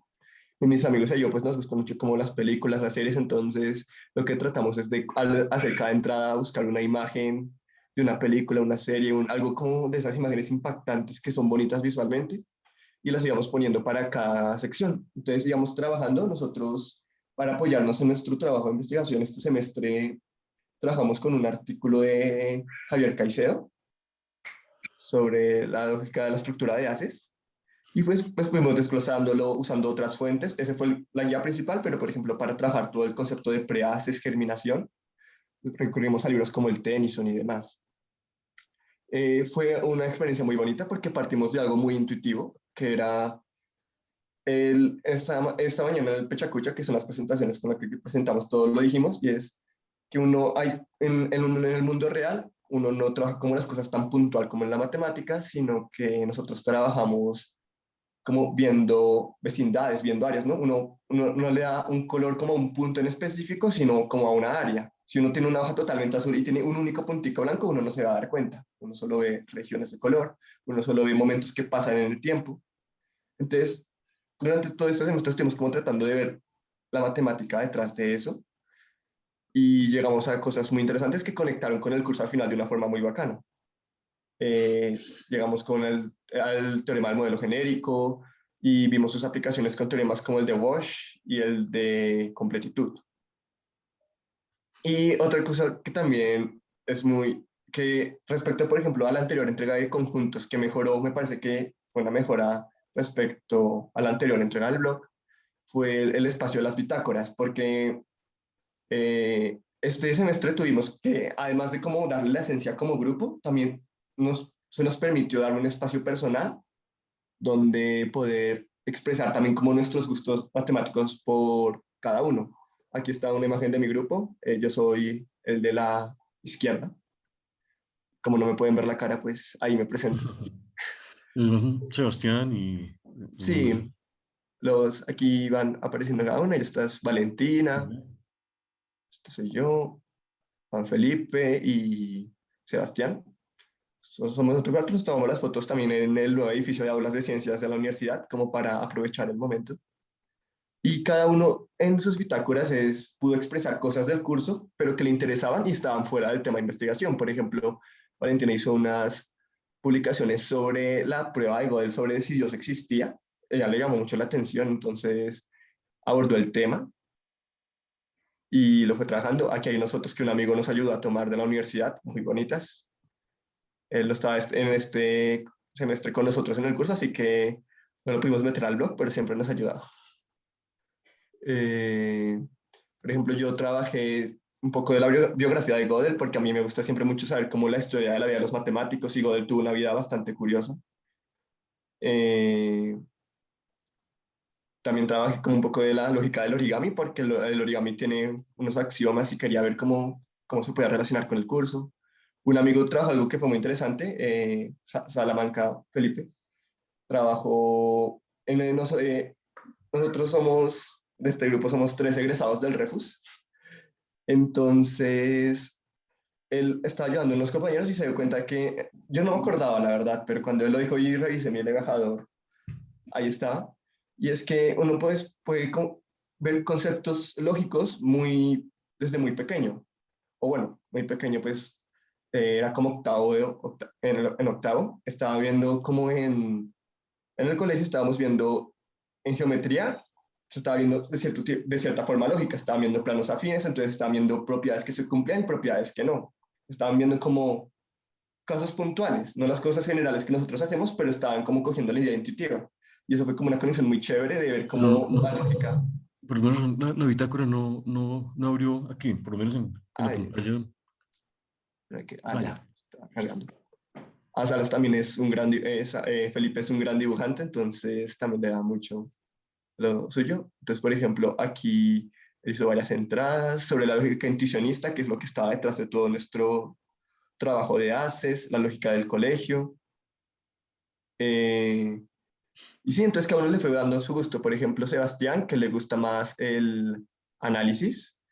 Y mis amigos y yo pues nos gustan mucho como las películas, las series. Entonces lo que tratamos es de al hacer cada entrada buscar una imagen de una película, una serie, algo como de esas imágenes impactantes que son bonitas visualmente, y las íbamos poniendo para cada sección. Entonces íbamos trabajando nosotros para apoyarnos en nuestro trabajo de investigación. Este semestre trabajamos con un artículo de Javier Caicedo sobre la lógica de la estructura de haces, y pues fuimos desglosándolo usando otras fuentes. Ese fue la guía principal, pero por ejemplo para trabajar todo el concepto de prehaces, germinación, recurrimos a libros como el Tennyson y demás. Fue una experiencia muy bonita porque partimos de algo muy intuitivo, que era esta mañana en el Pechacucha, que son las presentaciones con las que presentamos todo, lo dijimos, y es que uno hay en el mundo real, uno no trabaja como las cosas tan puntual como en la matemática, sino que nosotros trabajamos como viendo vecindades, viendo áreas, ¿no? Uno no le da un color como a un punto en específico, sino como a una área. Si uno tiene una hoja totalmente azul y tiene un único puntico blanco, uno no se va a dar cuenta. Uno solo ve regiones de color, uno solo ve momentos que pasan en el tiempo. Entonces, durante todo este semestre estuvimos como tratando de ver la matemática detrás de eso, y llegamos a cosas muy interesantes que conectaron con el curso al final de una forma muy bacana. Eh, Llegamos al teorema del modelo genérico y vimos sus aplicaciones con teoremas como el de Wash y el de completitud. Y otra cosa que también es que respecto, por ejemplo, a la anterior entrega de conjuntos, que mejoró, me parece que fue una mejora respecto a la anterior entrega del blog, fue el espacio de las bitácoras, porque este semestre tuvimos que, además de como darle la esencia como grupo, también se nos permitió dar un espacio personal donde poder expresar también como nuestros gustos matemáticos por cada uno. Aquí está una imagen de mi grupo, yo soy el de la izquierda. como no me pueden ver la cara, pues ahí me presento. Sebastián y... Sí, aquí van apareciendo cada uno, y esta es Valentina, este soy yo, Juan Felipe y Sebastián. Somos nosotros cuatro, nos tomamos las fotos también en el nuevo edificio de aulas de ciencias de la universidad, como para aprovechar el momento. Y cada uno en sus bitácoras pudo expresar cosas del curso, pero que le interesaban y estaban fuera del tema de investigación. Por ejemplo, Valentina hizo unas publicaciones sobre la prueba de Gödel, sobre si Dios existía. Ella le llamó mucho la atención, entonces abordó el tema y lo fue trabajando. Aquí hay unas fotos que un amigo nos ayudó a tomar de la universidad, muy bonitas. Él no estaba en este semestre con nosotros en el curso, así que no lo pudimos meter al blog, pero siempre nos ha ayudado. Por ejemplo, yo trabajé un poco de la biografía de Gödel, porque a mí me gusta siempre mucho saber cómo la historia de la vida de los matemáticos, y Gödel tuvo una vida bastante curiosa. También trabajé como un poco de la lógica del origami, porque el origami tiene unos axiomas y quería ver cómo se podía relacionar con el curso. Un amigo trabajó algo que fue muy interesante, Salamanca Felipe, trabajó nosotros de este grupo somos 3 egresados del Refus. Entonces, él estaba ayudando a unos compañeros y se dio cuenta que, yo no me acordaba la verdad, pero cuando él lo dijo y revisé mi embajador, ahí estaba. Y es que uno puede ver conceptos lógicos desde muy pequeño, o bueno, muy pequeño, pues era como en octavo, estaba viendo como en el colegio estábamos viendo en geometría, se estaba viendo de cierta forma lógica, estaban viendo planos afines, entonces estaban viendo propiedades que se cumplían y propiedades que no. Estaban viendo como casos puntuales, no las cosas generales que nosotros hacemos, pero estaban como cogiendo la idea intuitiva. Y eso fue como una conexión muy chévere de ver cómo la lógica... Pero la bitácora no abrió aquí, por lo menos en la Ay, pantalla. ya, Vaya. está cargando. Salas también es un Felipe es un gran dibujante, entonces también le da mucho lo suyo. Entonces, por ejemplo, aquí hizo varias entradas sobre la lógica intuicionista, que es lo que estaba detrás de todo nuestro trabajo de ACES, la lógica del colegio. Y sí, entonces cada uno le fue dando su gusto. Por ejemplo, Sebastián, que le gusta más el análisis,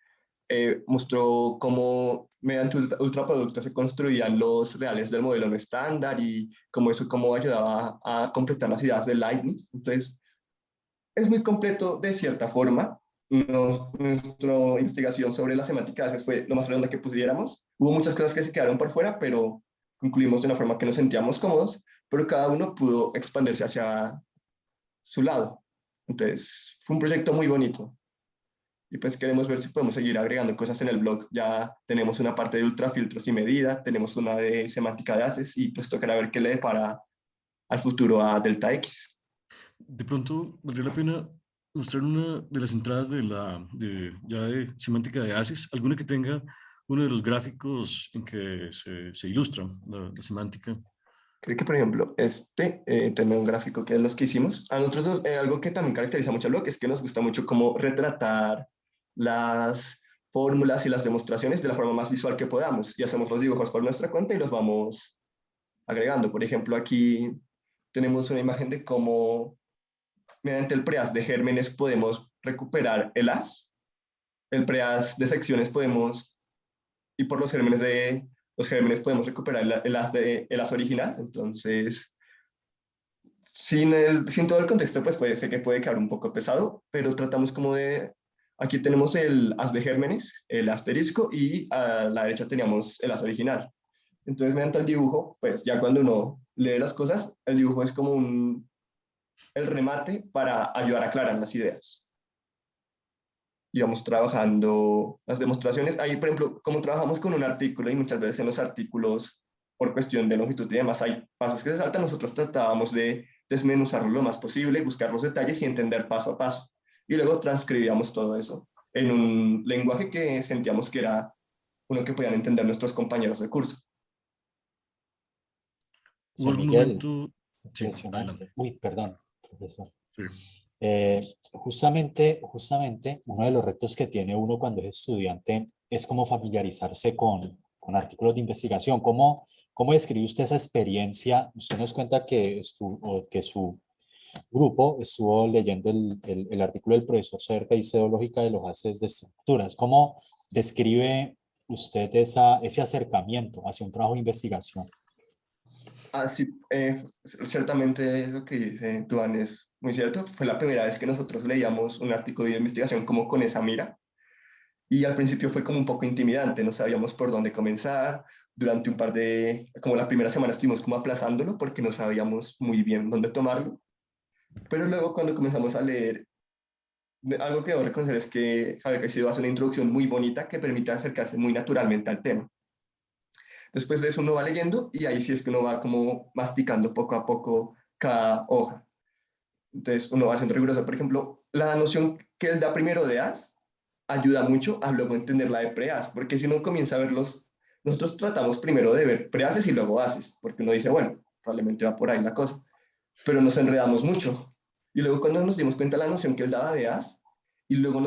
mostró cómo mediante ultraproductos se construían los reales del modelo no estándar y cómo ayudaba a completar las ideas de Leibniz. Entonces, es muy completo de cierta forma. Nuestra investigación sobre la semántica fue lo más redonda que pudiéramos. Hubo muchas cosas que se quedaron por fuera, pero concluimos de una forma que nos sentíamos cómodos, pero cada uno pudo expandirse hacia su lado. Entonces, fue un proyecto muy bonito. Y pues queremos ver si podemos seguir agregando cosas en el blog. Ya tenemos una parte de ultrafiltros y medida, tenemos una de semántica de ACES, y pues tocará ver qué le depara al futuro a Delta X. De pronto, valdría la pena mostrar una de las entradas ya de semántica de ACES, alguna que tenga uno de los gráficos en que se ilustra la semántica. Creo que, por ejemplo, tiene un gráfico que es los que hicimos. A nosotros algo que también caracteriza mucho al blog es que nos gusta mucho cómo retratar las fórmulas y las demostraciones de la forma más visual que podamos. Y hacemos los dibujos por nuestra cuenta y los vamos agregando. Por ejemplo, aquí tenemos una imagen de cómo mediante el preas de gérmenes podemos recuperar el as. El preas de secciones y por los gérmenes podemos recuperar el as original. Entonces, sin todo el contexto, pues puede ser que puede quedar un poco pesado, pero tratamos como aquí tenemos el as de gérmenes, el asterisco, y a la derecha teníamos el as original. Entonces, mediante el dibujo, pues ya cuando uno lee las cosas, el dibujo es como el remate para ayudar a aclarar las ideas. Íbamos trabajando las demostraciones. Ahí, por ejemplo, como trabajamos con un artículo, y muchas veces en los artículos, por cuestión de longitud y demás, hay pasos que se saltan, nosotros tratábamos de desmenuzarlo lo más posible, buscar los detalles y entender paso a paso. Y luego transcribíamos todo eso en un lenguaje que sentíamos que era uno que podían entender nuestros compañeros de curso. ¿Hubo José algún Miguel, momento? Sí, adelante. impresionante. Uy, perdón, profesor. Sí. Justamente uno de los retos que tiene uno cuando es estudiante es como familiarizarse con artículos de investigación. ¿Cómo describe usted esa experiencia? Usted nos cuenta que, que su grupo estuvo leyendo el artículo del profesor Cerca y Lógica de los haces de estructuras. ¿Cómo describe usted ese acercamiento hacia un trabajo de investigación? Sí, ciertamente lo que dice Duan es muy cierto. Fue la primera vez que nosotros leíamos un artículo de investigación como con esa mira. Y al principio fue como un poco intimidante, no sabíamos por dónde comenzar. Durante un par de, como la primera semana estuvimos como aplazándolo porque no sabíamos muy bien dónde tomarlo. Pero luego cuando comenzamos a leer, algo que debo reconocer es que Javier Caicedo hace una introducción muy bonita que permite acercarse muy naturalmente al tema. Después de eso uno va leyendo y ahí sí es que uno va como masticando poco a poco cada hoja. Entonces uno va siendo riguroso. Por ejemplo, la noción que él da primero de as ayuda mucho a luego entender la de preas, porque si uno comienza a verlos, nosotros tratamos primero de ver preases y luego ases, porque uno dice, bueno, probablemente va por ahí la cosa, pero nos enredamos mucho. Y luego cuando nos dimos cuenta de la noción que él daba de as, y luego,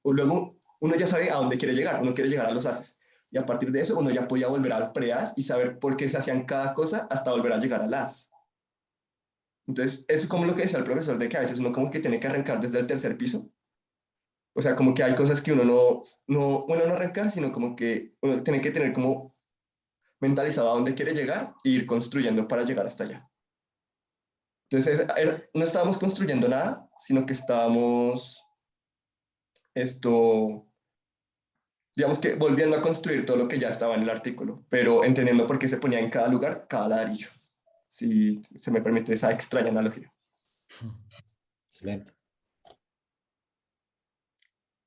luego uno ya sabe a dónde quiere llegar, uno quiere llegar a los ases. Y a partir de eso uno ya podía volver al preas y saber por qué se hacían cada cosa hasta volver a llegar al as. Entonces, es como lo que decía el profesor, de que a veces uno como que tiene que arrancar desde el tercer piso. O sea, como que hay cosas que uno bueno, no arrancar, sino como que uno tiene que tener como mentalizado a dónde quiere llegar e ir construyendo para llegar hasta allá. Entonces, no estábamos construyendo nada, sino que estábamos, digamos que volviendo a construir todo lo que ya estaba en el artículo, pero entendiendo por qué se ponía en cada lugar cada ladrillo, si se me permite esa extraña analogía. Excelente.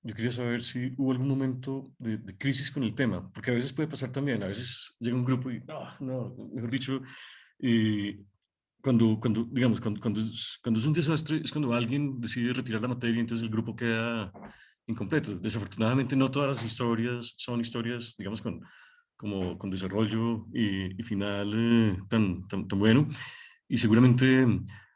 Yo quería saber si hubo algún momento de crisis con el tema, porque a veces puede pasar también, a veces llega un grupo y, no, mejor dicho, digamos, cuando es un desastre, es cuando alguien decide retirar la materia, entonces el grupo queda incompleto. Desafortunadamente, no todas las historias son historias, digamos, con desarrollo y final tan bueno. Y seguramente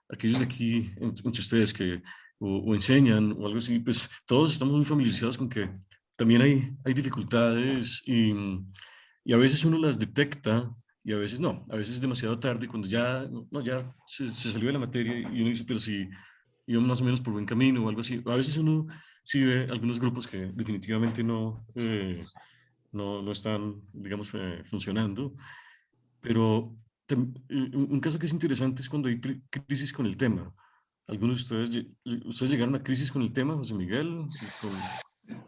aquellos de aquí, entre ustedes que o enseñan o algo así, pues todos estamos muy familiarizados con que también hay dificultades y a veces uno las detecta y a veces no, a veces es demasiado tarde cuando ya, no, ya se salió de la materia y uno dice, pero si íbamos más o menos por buen camino o algo así. A veces uno sí ve algunos grupos que definitivamente no están, digamos, funcionando, pero un caso que es interesante es cuando hay crisis con el tema. ¿Algunos de ustedes llegaron a crisis con el tema, José Miguel?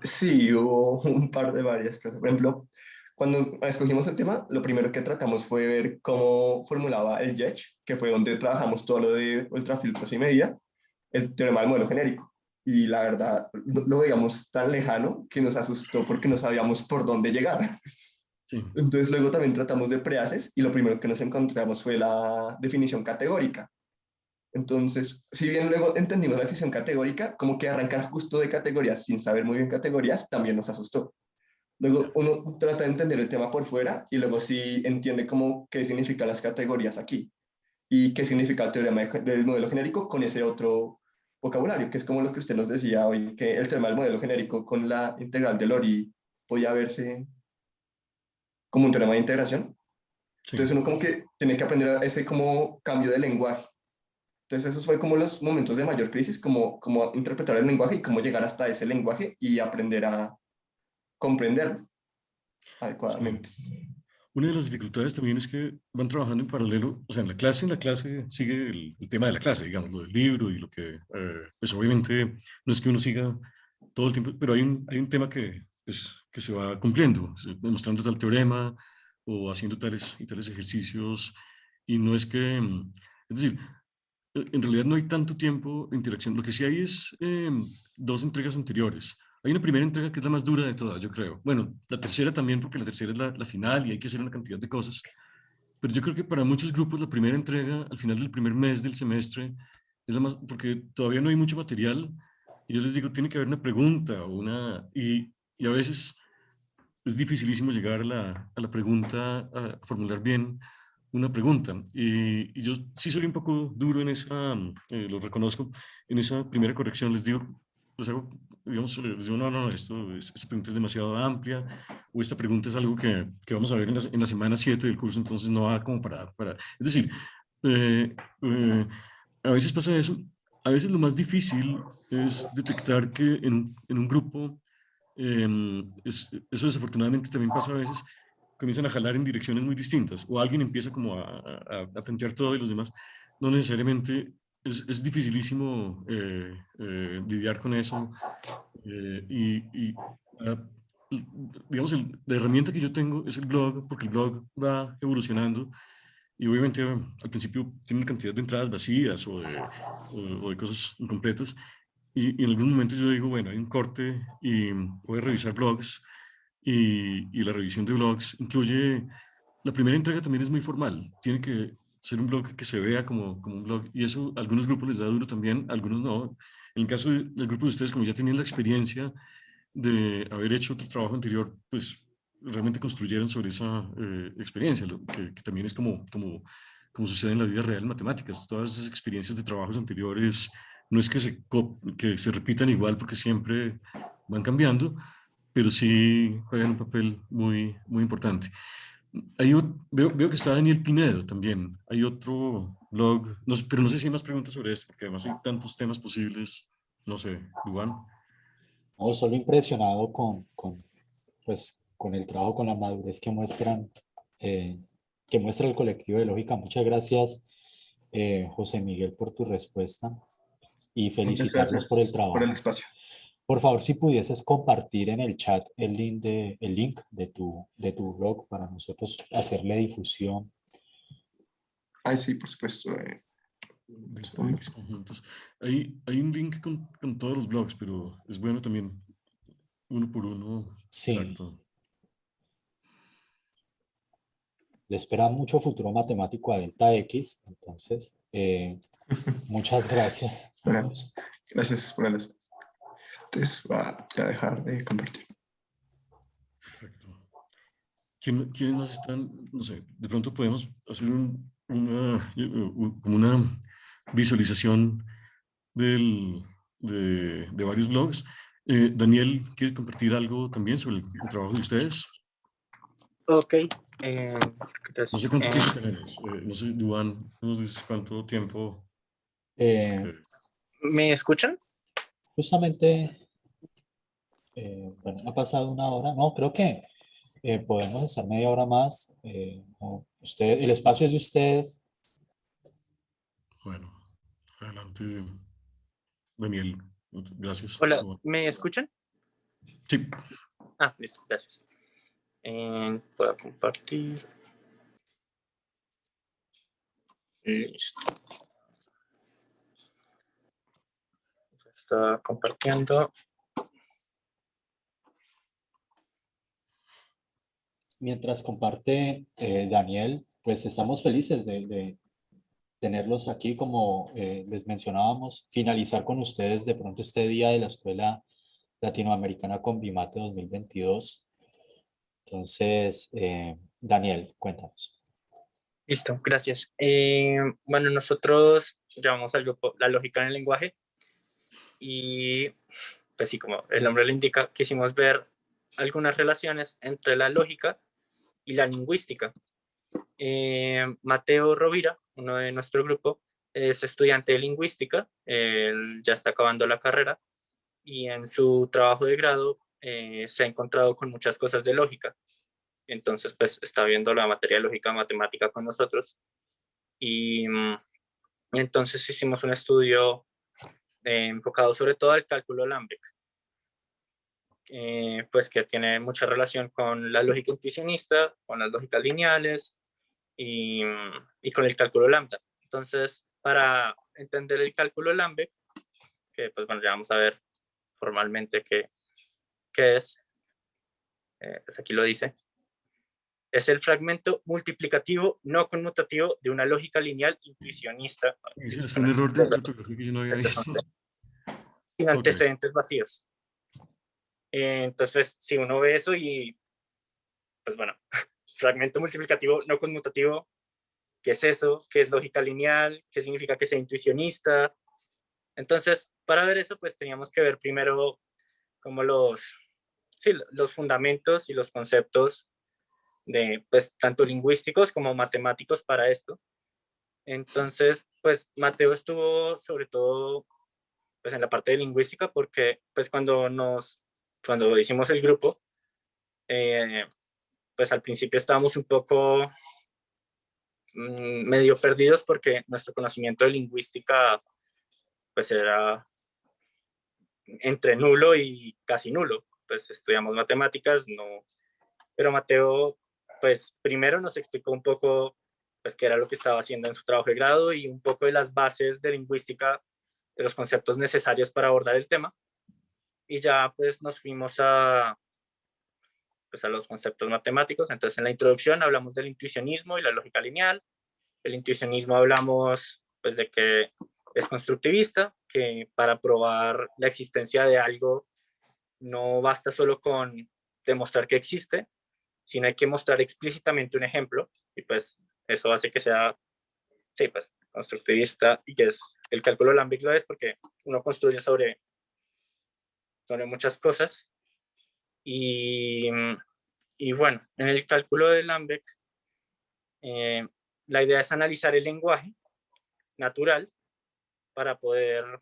Sí, hubo un par de varias. Por ejemplo, cuando escogimos el tema, lo primero que tratamos fue ver cómo formulaba el JEDG, que fue donde trabajamos todo lo de ultrafiltros y medida, el teorema del modelo genérico. Y la verdad, lo veíamos tan lejano que nos asustó porque no sabíamos por dónde llegar. Sí. Entonces luego también tratamos de preaces y lo primero que nos encontramos fue la definición categórica. Entonces, si bien luego entendimos la definición categórica, como que arrancar justo de categorías sin saber muy bien categorías también nos asustó. Luego uno trata de entender el tema por fuera y luego sí entiende cómo qué significan las categorías aquí y qué significa el teorema del modelo genérico con ese otro vocabulario, que es como lo que usted nos decía hoy, que el teorema del modelo genérico con la integral de Lori podía verse como un teorema de integración. Sí. Entonces uno como que tiene que aprender ese como cambio de lenguaje. Entonces esos fue como los momentos de mayor crisis, como interpretar el lenguaje y cómo llegar hasta ese lenguaje y aprender a comprenderlo adecuadamente. Sí. Una de las dificultades también es que van trabajando en paralelo, o sea, en la clase sigue el tema de la clase, digamos, lo del libro y lo que, pues obviamente no es que uno siga todo el tiempo, pero hay un tema que se va cumpliendo, demostrando tal teorema o haciendo tales y tales ejercicios, y no es que, es decir, en realidad no hay tanto tiempo de interacción. Lo que sí hay es dos entregas anteriores. Hay una primera entrega que es la más dura de todas, yo creo. Bueno, la tercera también, porque la tercera es la final y hay que hacer una cantidad de cosas. Pero yo creo que para muchos grupos la primera entrega, al final del primer mes del semestre, es la más, porque todavía no hay mucho material. Y yo les digo, tiene que haber una pregunta o y a veces es dificilísimo llegar a la pregunta, a formular bien una pregunta. Y yo sí soy un poco duro en esa, lo reconozco, en esa primera corrección. Les digo, les hago digamos, les digo, no, no, esta pregunta es demasiado amplia, o esta pregunta es algo que vamos a ver en la semana 7 del curso, entonces no va como para... Es decir, eh, eh, a veces pasa eso. A veces lo más difícil es detectar que en un grupo, eso desafortunadamente también pasa a veces, comienzan a jalar en direcciones muy distintas, o alguien empieza como a plantear todo y los demás no necesariamente. Es dificilísimo lidiar con eso. Ah, digamos, la herramienta que yo tengo es el blog, porque el blog va evolucionando y obviamente al principio tiene una cantidad de entradas vacías o de cosas incompletas. Y en algún momento yo digo, bueno, hay un corte y voy a revisar blogs y la revisión de blogs incluye, la primera entrega también es muy formal, tiene que ser un blog que se vea como un blog y eso a algunos grupos les da duro también, a algunos no. En el caso del grupo de ustedes, como ya tenían la experiencia de haber hecho otro trabajo anterior, pues realmente construyeron sobre esa experiencia, que también es como sucede en la vida real en matemáticas. Todas esas experiencias de trabajos anteriores no es que se repitan igual porque siempre van cambiando, pero sí juegan un papel muy importante. Veo que está Daniel Pinedo también. Hay otro blog, pero no sé si hay más preguntas sobre esto, porque además hay tantos temas posibles. No sé, Iván. No, solo impresionado pues, con el trabajo, con la madurez eh, que muestra el colectivo de lógica. Muchas gracias, José Miguel, por tu respuesta y Muchas felicitarlos por el gracias por el trabajo. espacio. Por favor, si pudieses compartir en el chat el link de tu blog para nosotros hacerle difusión. Ay, sí, por supuesto. Links conjuntos. Hay un link con todos los blogs, pero es bueno también uno por uno. Sí, Exacto. le espera mucho futuro matemático a delta X, entonces, muchas gracias. Oramos. Gracias por el espacio. Entonces va a dejar de compartir. Perfecto. ¿Quiénes más están? No sé, de pronto podemos hacer como una visualización de varios blogs. Daniel, ¿quieres compartir algo también sobre el trabajo de ustedes? Ok, No sé gracias. cuánto tiempo tenemos. No sé, Duan, ¿nos dices cuánto tiempo? Eh, ¿Me escuchan? Justamente, bueno, ha pasado una hora, no, creo que podemos estar media hora más. El espacio es de ustedes. Bueno, adelante, Daniel. Gracias. Hola, Duan. ¿me escuchan? Sí. Ah, listo, gracias. Voy a compartir. Listo. Está compartiendo. Mientras comparte Daniel, pues estamos felices de tenerlos aquí, como les mencionábamos, finalizar con ustedes de pronto este día de la Escuela Latinoamericana con BIMATE 2022. Entonces, Daniel, cuéntanos. Listo, gracias. Bueno, nosotros llamamos al grupo La Lógica en el Lenguaje y, pues sí, como el nombre lo indica, quisimos ver algunas relaciones entre la lógica y la lingüística. Mateo Rovira, uno de nuestro grupo, es estudiante de lingüística, él ya está acabando la carrera y en su trabajo de grado se ha encontrado con muchas cosas de lógica. Entonces, pues está viendo la materia de lógica matemática con nosotros y entonces hicimos un estudio enfocado sobre todo al cálculo Lambert, pues que tiene mucha relación con la lógica intuicionista, con las lógicas lineales y con el cálculo lambda. Entonces, para entender el cálculo Lambert, que pues bueno, ya vamos a ver formalmente qué es, pues aquí lo dice, es el fragmento multiplicativo no conmutativo de una lógica lineal intuicionista. Ese fue un error de ortografía que yo no había Estos son visto. sin Ok. antecedentes vacíos. Entonces, si uno ve eso y, pues bueno, fragmento multiplicativo no conmutativo, ¿qué es eso? ¿Qué es lógica lineal? ¿Qué significa que sea intuicionista? Entonces, para ver eso, pues teníamos que ver primero como sí, los fundamentos y los conceptos de, pues, tanto lingüísticos como matemáticos para esto. Entonces, pues, Mateo estuvo sobre todo, pues, en la parte de lingüística, porque, pues, cuando hicimos el grupo, pues, al principio estábamos un poco medio perdidos porque nuestro conocimiento de lingüística, pues, era entre nulo y casi nulo. Pues estudiamos matemáticas, no, pero Mateo, pues primero nos explicó un poco, pues qué era lo que estaba haciendo en su trabajo de grado y un poco de las bases de lingüística, de los conceptos necesarios para abordar el tema. Y ya pues nos fuimos pues, a los conceptos matemáticos. Entonces en la introducción hablamos del intuicionismo y la lógica lineal. El intuicionismo hablamos pues de que es constructivista, que para probar la existencia de algo no basta solo con demostrar que existe, sino hay que mostrar explícitamente un ejemplo, y pues eso hace que sea, sí, pues constructivista, y que es el cálculo Lambek lo es porque uno construye sobre muchas cosas, y, y bueno, en el cálculo de Lambek, la idea es analizar el lenguaje natural para poder,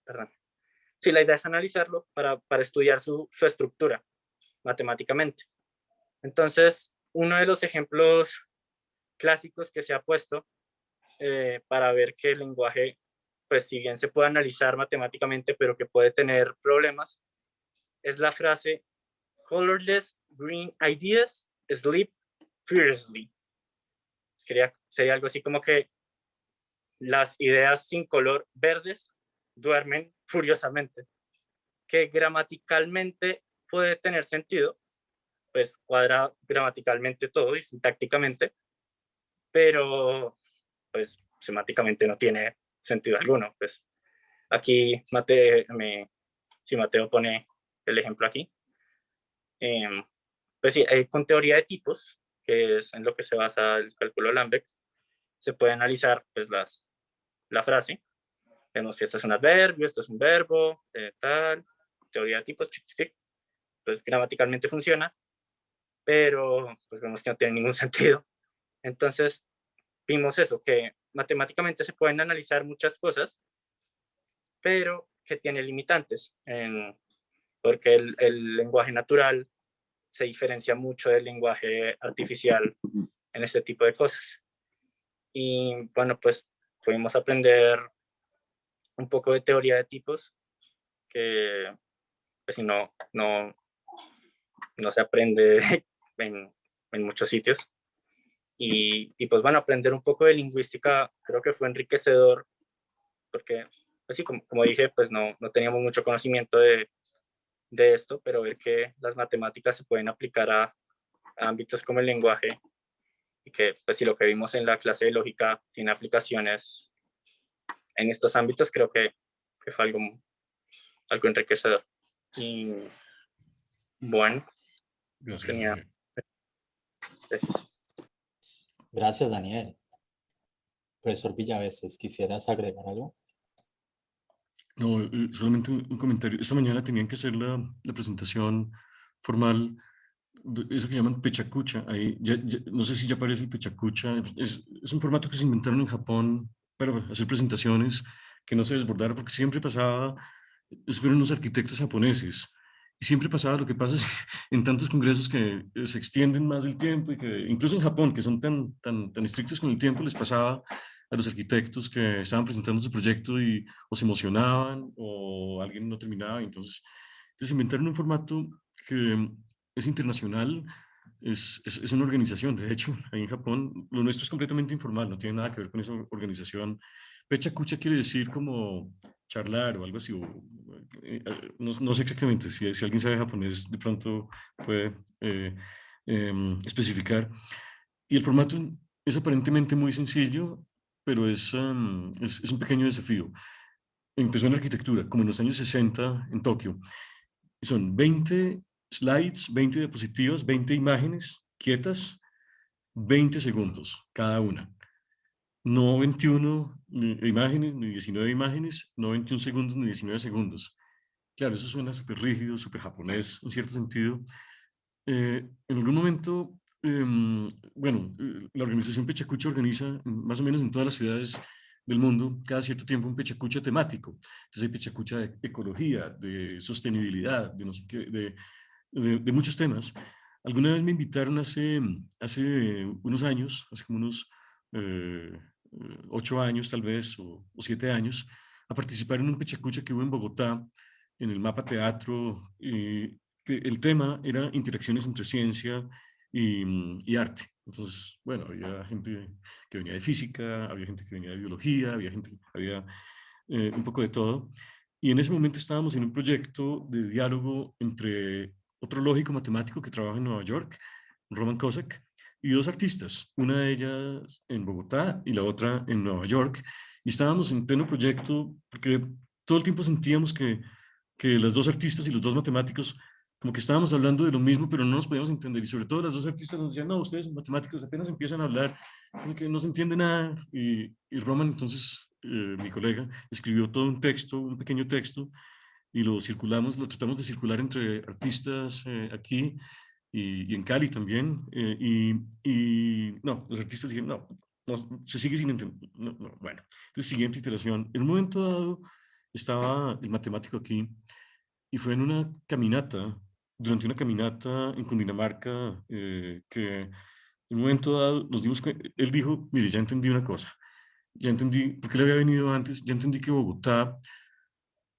perdón, sí, la idea es analizarlo para estudiar su estructura matemáticamente. Entonces, uno de los ejemplos clásicos que se ha puesto para ver que el lenguaje, pues si bien se puede analizar matemáticamente, pero que puede tener problemas, es la frase colorless green ideas sleep furiously. Sería algo así como que las ideas sin color verdes duermen furiosamente, que gramaticalmente puede tener sentido, pues cuadra gramaticalmente todo y sintácticamente, pero pues semánticamente no tiene sentido alguno. Pues aquí si Mateo pone el ejemplo aquí, pues sí, con teoría de tipos, que es en lo que se basa el cálculo Lambek, se puede analizar pues la frase. Vemos que esto es un adverbio, esto es un verbo, tal, teoría de tipos, pues gramaticalmente funciona, pero pues vemos que no tiene ningún sentido. Entonces vimos eso, que matemáticamente se pueden analizar muchas cosas, pero que tiene limitantes, porque el lenguaje natural se diferencia mucho del lenguaje artificial en este tipo de cosas. Y bueno, pues pudimos aprender un poco de teoría de tipos, que pues si no se aprende en muchos sitios. Y pues bueno, aprender un poco de lingüística creo que fue enriquecedor, porque pues sí, como dije, pues no teníamos mucho conocimiento de esto, pero ver que las matemáticas se pueden aplicar a ámbitos como el lenguaje, y que pues si lo que vimos en la clase de lógica tiene aplicaciones en estos ámbitos, creo que fue algo enriquecedor. Y bueno, Gracias. tenía... Gracias. Gracias, Daniel. Profesor Villaveses, ¿quisieras agregar algo? No, solamente un comentario. Esta mañana tenían que hacer la presentación formal, eso que llaman pechacucha. Ahí, no sé si ya aparece el pechacucha. Es un formato que se inventaron en Japón para hacer presentaciones que no se desbordara, porque siempre pasaba, fueron los arquitectos japoneses, y siempre pasaba lo que pasa en tantos congresos que se extienden más el tiempo, y que incluso en Japón, que son tan estrictos con el tiempo, les pasaba a los arquitectos que estaban presentando su proyecto y o se emocionaban o alguien no terminaba. Entonces inventaron un formato que es internacional, es una organización. De hecho, ahí en Japón, lo nuestro es completamente informal, no tiene nada que ver con esa organización. Pecha Kucha quiere decir como charlar o algo así. No sé exactamente, si alguien sabe japonés, de pronto puede especificar. Y el formato es aparentemente muy sencillo, pero es un pequeño desafío. Empezó en arquitectura, como en los años 60 en Tokio. Son 20 slides, 20 diapositivas, 20 imágenes quietas, 20 segundos cada una. No 21 imágenes, ni 19 imágenes, no 21 segundos, ni 19 segundos. claro, eso suena súper rígido, súper japonés, en cierto sentido. En algún momento, bueno, la organización Pechacucha organiza más o menos en todas las ciudades del mundo, cada cierto tiempo, un Pechacucha temático. Entonces hay Pechacucha de ecología, de sostenibilidad, de, no sé qué, de muchos temas. Alguna vez me invitaron hace unos años, hace como unos 8 años tal vez, o 7 años, a participar en un Pechacucha que hubo en Bogotá, en el Mapa Teatro, que el tema era interacciones entre ciencia y arte. Entonces, bueno, había gente que venía de física, había gente que venía de biología, había un poco de todo. Y en ese momento estábamos en un proyecto de diálogo entre otro lógico matemático que trabaja en Nueva York, Roman Kozak, y dos artistas, una de ellas en Bogotá y la otra en Nueva York. Y estábamos en pleno proyecto porque todo el tiempo sentíamos que las dos artistas y los dos matemáticos como que estábamos hablando de lo mismo, pero no nos podíamos entender. Y sobre todo las dos artistas nos decían, no, ustedes matemáticos apenas empiezan a hablar, como que no se entiende nada. Y Roman, entonces, mi colega, escribió todo un texto, un pequeño texto, y lo circulamos, lo tratamos de circular entre artistas aquí y en Cali también. Y no, los artistas dijeron, no, no, se sigue sin entender. No, no, bueno, entonces, siguiente iteración. En un momento dado, estaba el matemático aquí y fue en una caminata, durante una caminata en Cundinamarca, que en un momento dado nos dimos cuenta, él dijo, mire, ya entendí una cosa, ya entendí, porque él había venido antes, ya entendí que Bogotá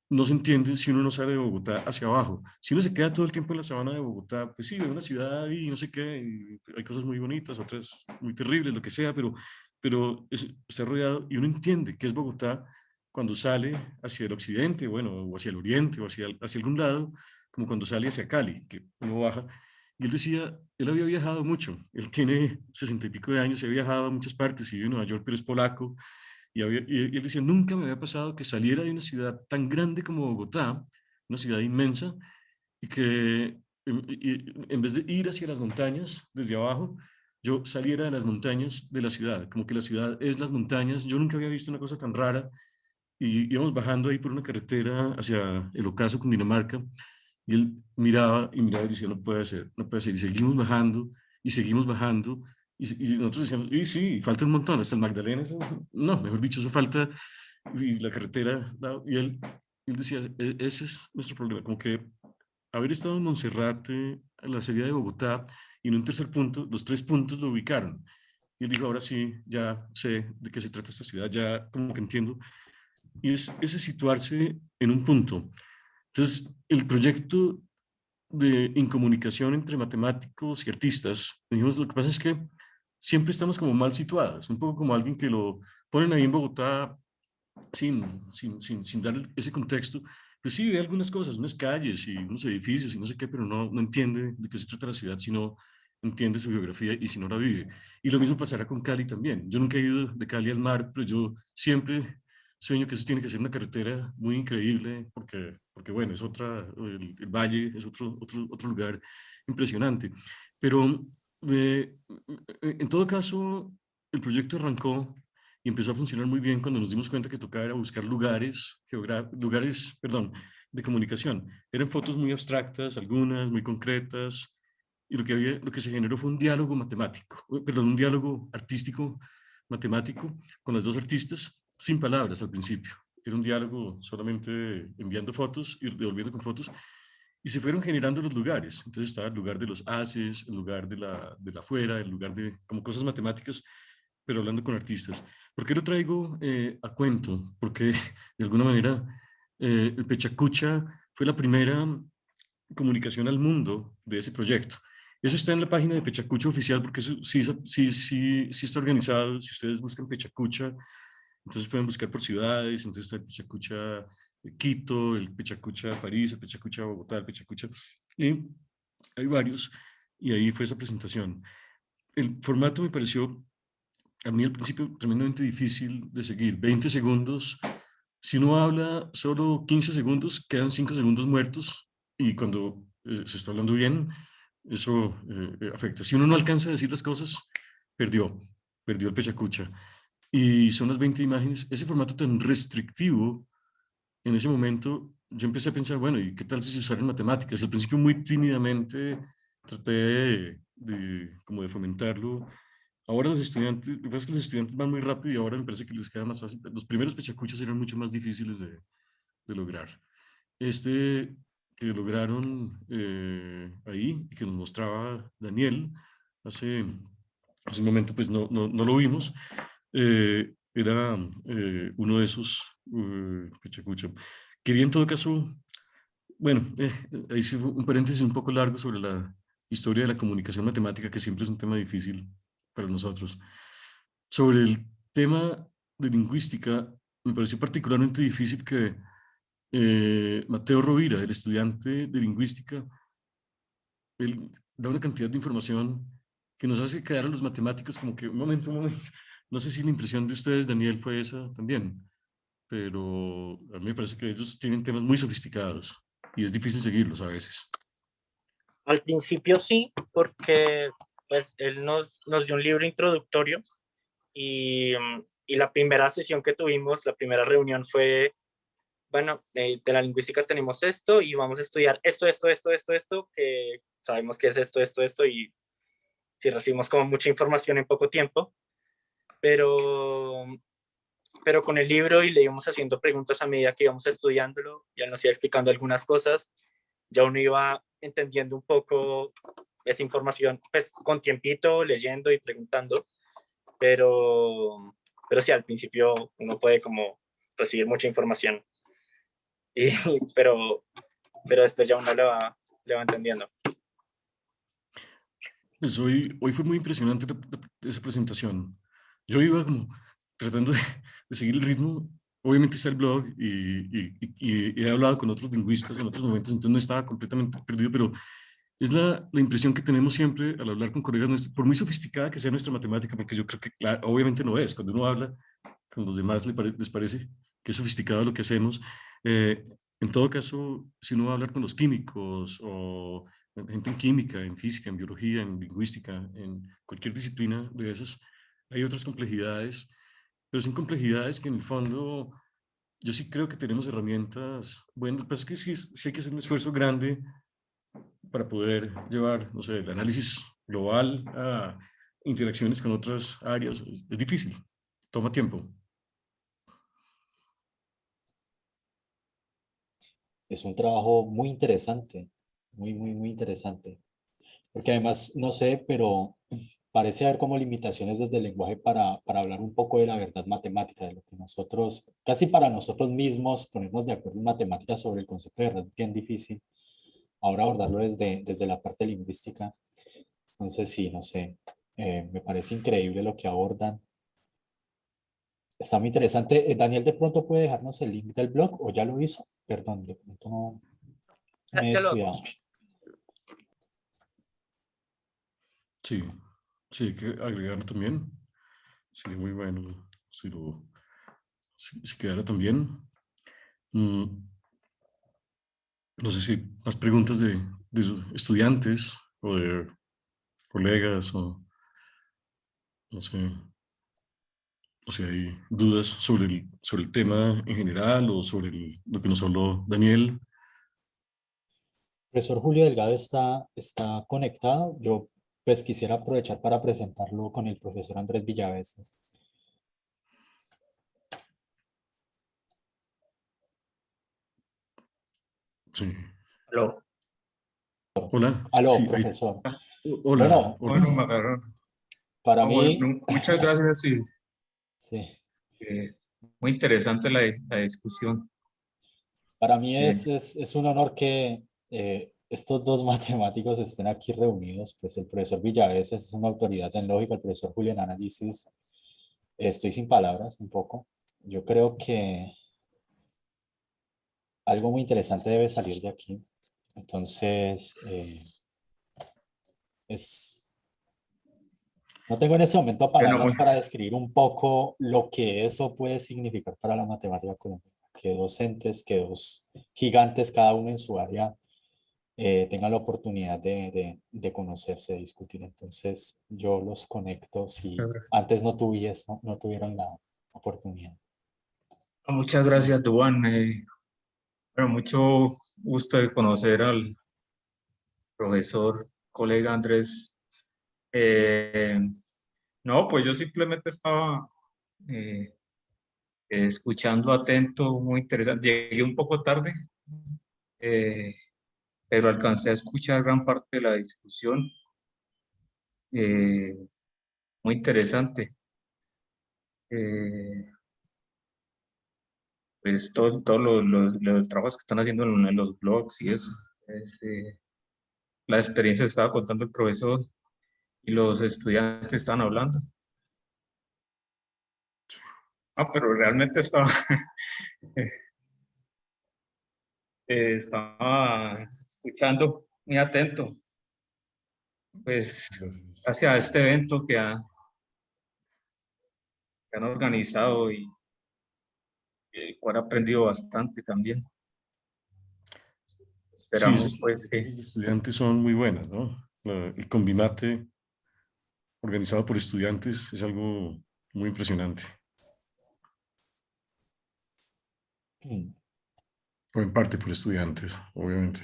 no se entiende si uno no sale de Bogotá hacia abajo. Si uno se queda todo el tiempo en la sabana de Bogotá, pues sí, ve una ciudad y no sé qué, y hay cosas muy bonitas, otras muy terribles, lo que sea, pero está rodeado y uno entiende que es Bogotá cuando sale hacia el occidente, bueno, o hacia el oriente, o hacia algún lado, como cuando sale hacia Cali, que uno baja. Y él decía, él había viajado mucho, él tiene 60 y pico de años, se ha viajado a muchas partes, y vive en Nueva York, pero es polaco, y él decía, nunca me había pasado que saliera de una ciudad tan grande como Bogotá, una ciudad inmensa, y que en vez de ir hacia las montañas desde abajo, yo saliera de las montañas de la ciudad, como que la ciudad es las montañas. Yo nunca había visto una cosa tan rara. Y íbamos bajando ahí por una carretera hacia el ocaso, Cundinamarca, y él miraba y miraba y decía, no puede ser, no puede ser. Y seguimos bajando, y nosotros decíamos, y sí, falta un montón, hasta el Magdalena, eso, no, mejor dicho, eso falta, y la carretera, y él decía, ese es nuestro problema, como que haber estado en Monserrate, en la salida de Bogotá, y en un tercer punto, los 3 puntos lo ubicaron. Y él dijo, ahora sí, ya sé de qué se trata esta ciudad, ya como que entiendo. Y es ese situarse en un punto. Entonces, el proyecto de incomunicación entre matemáticos y artistas, dijimos, lo que pasa es que siempre estamos como mal situados, un poco como alguien que lo ponen ahí en Bogotá sin dar ese contexto. Pues sí, ve algunas cosas, unas calles y unos edificios y no sé qué, pero no entiende de qué se trata la ciudad, si no entiende su geografía y si no la vive. Y lo mismo pasará con Cali también. Yo nunca he ido de Cali al mar, pero yo siempre sueño que eso tiene que ser una carretera muy increíble, porque bueno, es el valle es otro lugar impresionante. Pero en todo caso, el proyecto arrancó y empezó a funcionar muy bien cuando nos dimos cuenta que tocaba era buscar lugares, de comunicación. Eran fotos muy abstractas, algunas muy concretas, y lo que se generó fue un diálogo matemático, perdón, un diálogo artístico matemático con las dos artistas, sin palabras al principio. Era un diálogo solamente enviando fotos y devolviendo con fotos, y se fueron generando los lugares. Entonces estaba el lugar de los haces, el lugar de la fuera, el lugar de como cosas matemáticas, pero hablando con artistas. ¿Por qué lo traigo a cuento? Porque de alguna manera el Pechacucha fue la primera comunicación al mundo de ese proyecto. Eso está en la página de Pechacucha oficial, porque eso sí está organizado. Si ustedes buscan Pechacucha, entonces pueden buscar por ciudades. Entonces está el Pechacucha Quito, el Pechacucha París, el Pechacucha Bogotá, el Pechacucha, y hay varios, y ahí fue esa presentación. El formato me pareció a mí al principio tremendamente difícil de seguir. 20 segundos, si uno habla solo 15 segundos, quedan 5 segundos muertos, y cuando se está hablando bien, eso afecta. Si uno no alcanza a decir las cosas, perdió el Pechacucha. Y son las 20 imágenes. Ese formato tan restrictivo en ese momento yo empecé a pensar, bueno, ¿y qué tal si se usaran matemáticas? Al principio muy tímidamente traté como de fomentarlo. Ahora los estudiantes, lo que pasa es que los estudiantes van muy rápido y ahora me parece que les queda más fácil. Los primeros pechacuchas eran mucho más difíciles de lograr. Este que lograron ahí y que nos mostraba Daniel hace un momento, pues no lo vimos. Era uno de esos pechacucha. Quería en todo caso, bueno, ahí sí fue un paréntesis un poco largo sobre la historia de la comunicación matemática, que siempre es un tema difícil para nosotros. Sobre el tema de lingüística, me pareció particularmente difícil que Mateo Rovira, el estudiante de lingüística, él da una cantidad de información que nos hace quedar a los matemáticos como que, un momento, un momento. No sé si la impresión de ustedes, Daniel, fue esa también, pero a mí me parece que ellos tienen temas muy sofisticados y es difícil seguirlos a veces. Al principio sí, porque pues él nos dio un libro introductorio y la primera sesión que tuvimos, la primera reunión fue, bueno, de la lingüística tenemos esto y vamos a estudiar esto, que sabemos que es esto, y sí recibimos como mucha información en poco tiempo, pero, pero con el libro y le íbamos haciendo preguntas a medida que íbamos estudiándolo, ya nos iba explicando algunas cosas, ya uno iba entendiendo un poco esa información, pues con tiempito, leyendo y preguntando, pero sí, al principio uno puede como recibir mucha información, y, pero, pero después ya uno le va entendiendo. Pues hoy fue muy impresionante esa presentación. Yo iba como tratando de seguir el ritmo. Obviamente está el blog y he hablado con otros lingüistas en otros momentos, entonces no estaba completamente perdido, pero es la impresión que tenemos siempre al hablar con colegas nuestros, por muy sofisticada que sea nuestra matemática, porque yo creo que claro, obviamente no es. Cuando uno habla con los demás les parece que es sofisticado lo que hacemos. Eh, en todo caso, si uno va a hablar con los químicos o gente en química, en física, en biología, en lingüística, en cualquier disciplina de esas, hay otras complejidades, pero son complejidades que en el fondo yo sí creo que tenemos herramientas. Bueno, lo que pasa es que sí hay que hacer un esfuerzo grande para poder llevar, no sé, el análisis global a interacciones con otras áreas. Es difícil, toma tiempo. Es un trabajo muy interesante, muy interesante. Porque además, no sé, pero parece haber como limitaciones desde el lenguaje para hablar un poco de la verdad matemática, de lo que nosotros, casi para nosotros mismos, ponernos de acuerdo en matemáticas sobre el concepto de verdad, es bien difícil. Ahora abordarlo desde la parte lingüística. Entonces, sí, no sé, me parece increíble lo que abordan. Está muy interesante. Daniel, de pronto puede dejarnos el link del blog o ya lo hizo. Perdón, de pronto no me he Ya lo descuidado. Sí, sí, hay que agregarlo también. Sería muy bueno si quedara también. No sé si más preguntas de estudiantes o de colegas o no sé, o si hay dudas sobre el tema en general o sobre lo que nos habló Daniel. Profesor Julio Delgado está conectado. Yo pues quisiera aprovechar para presentarlo con el profesor Andrés Villaveses. Sí. Aló. Hola. Aló, Sí, profesor. hola. Bueno, Bueno, Macarrón. para mí, Bueno, muchas gracias y sí, eh, muy interesante la discusión. para mí Eh, es un honor que estos dos matemáticos estén aquí reunidos. Pues el profesor Villaveses es una autoridad en lógica, el profesor Julio en análisis. Estoy sin palabras un poco. Yo creo que algo muy interesante debe salir de aquí. Entonces, no tengo en ese momento bueno, palabras para describir un poco lo que eso puede significar para la matemática colombiana. Que docentes, que dos gigantes, cada uno en su área, tengan la oportunidad de conocerse, de discutir. Entonces, yo los conecto si antes no tuvieron la oportunidad. muchas gracias, Duan. Bueno, mucho gusto de conocer al profesor, colega Andrés. No, pues yo simplemente estaba escuchando atento, muy interesante. Llegué un poco tarde, eh, pero alcancé a escuchar gran parte de la discusión. Muy interesante. Pues todos los trabajos que están haciendo en los blogs y eso. Es, la experiencia que estaba contando el profesor y los estudiantes estaban hablando. Ah, pero realmente estaba, estaba escuchando muy atento, pues, hacia este evento que han organizado y el cual he aprendido bastante también. Sí, Esperamos, pues, que... los estudiantes son muy buenas, ¿no? El Combimate organizado por estudiantes es algo muy impresionante, Mm, o en parte por estudiantes, obviamente.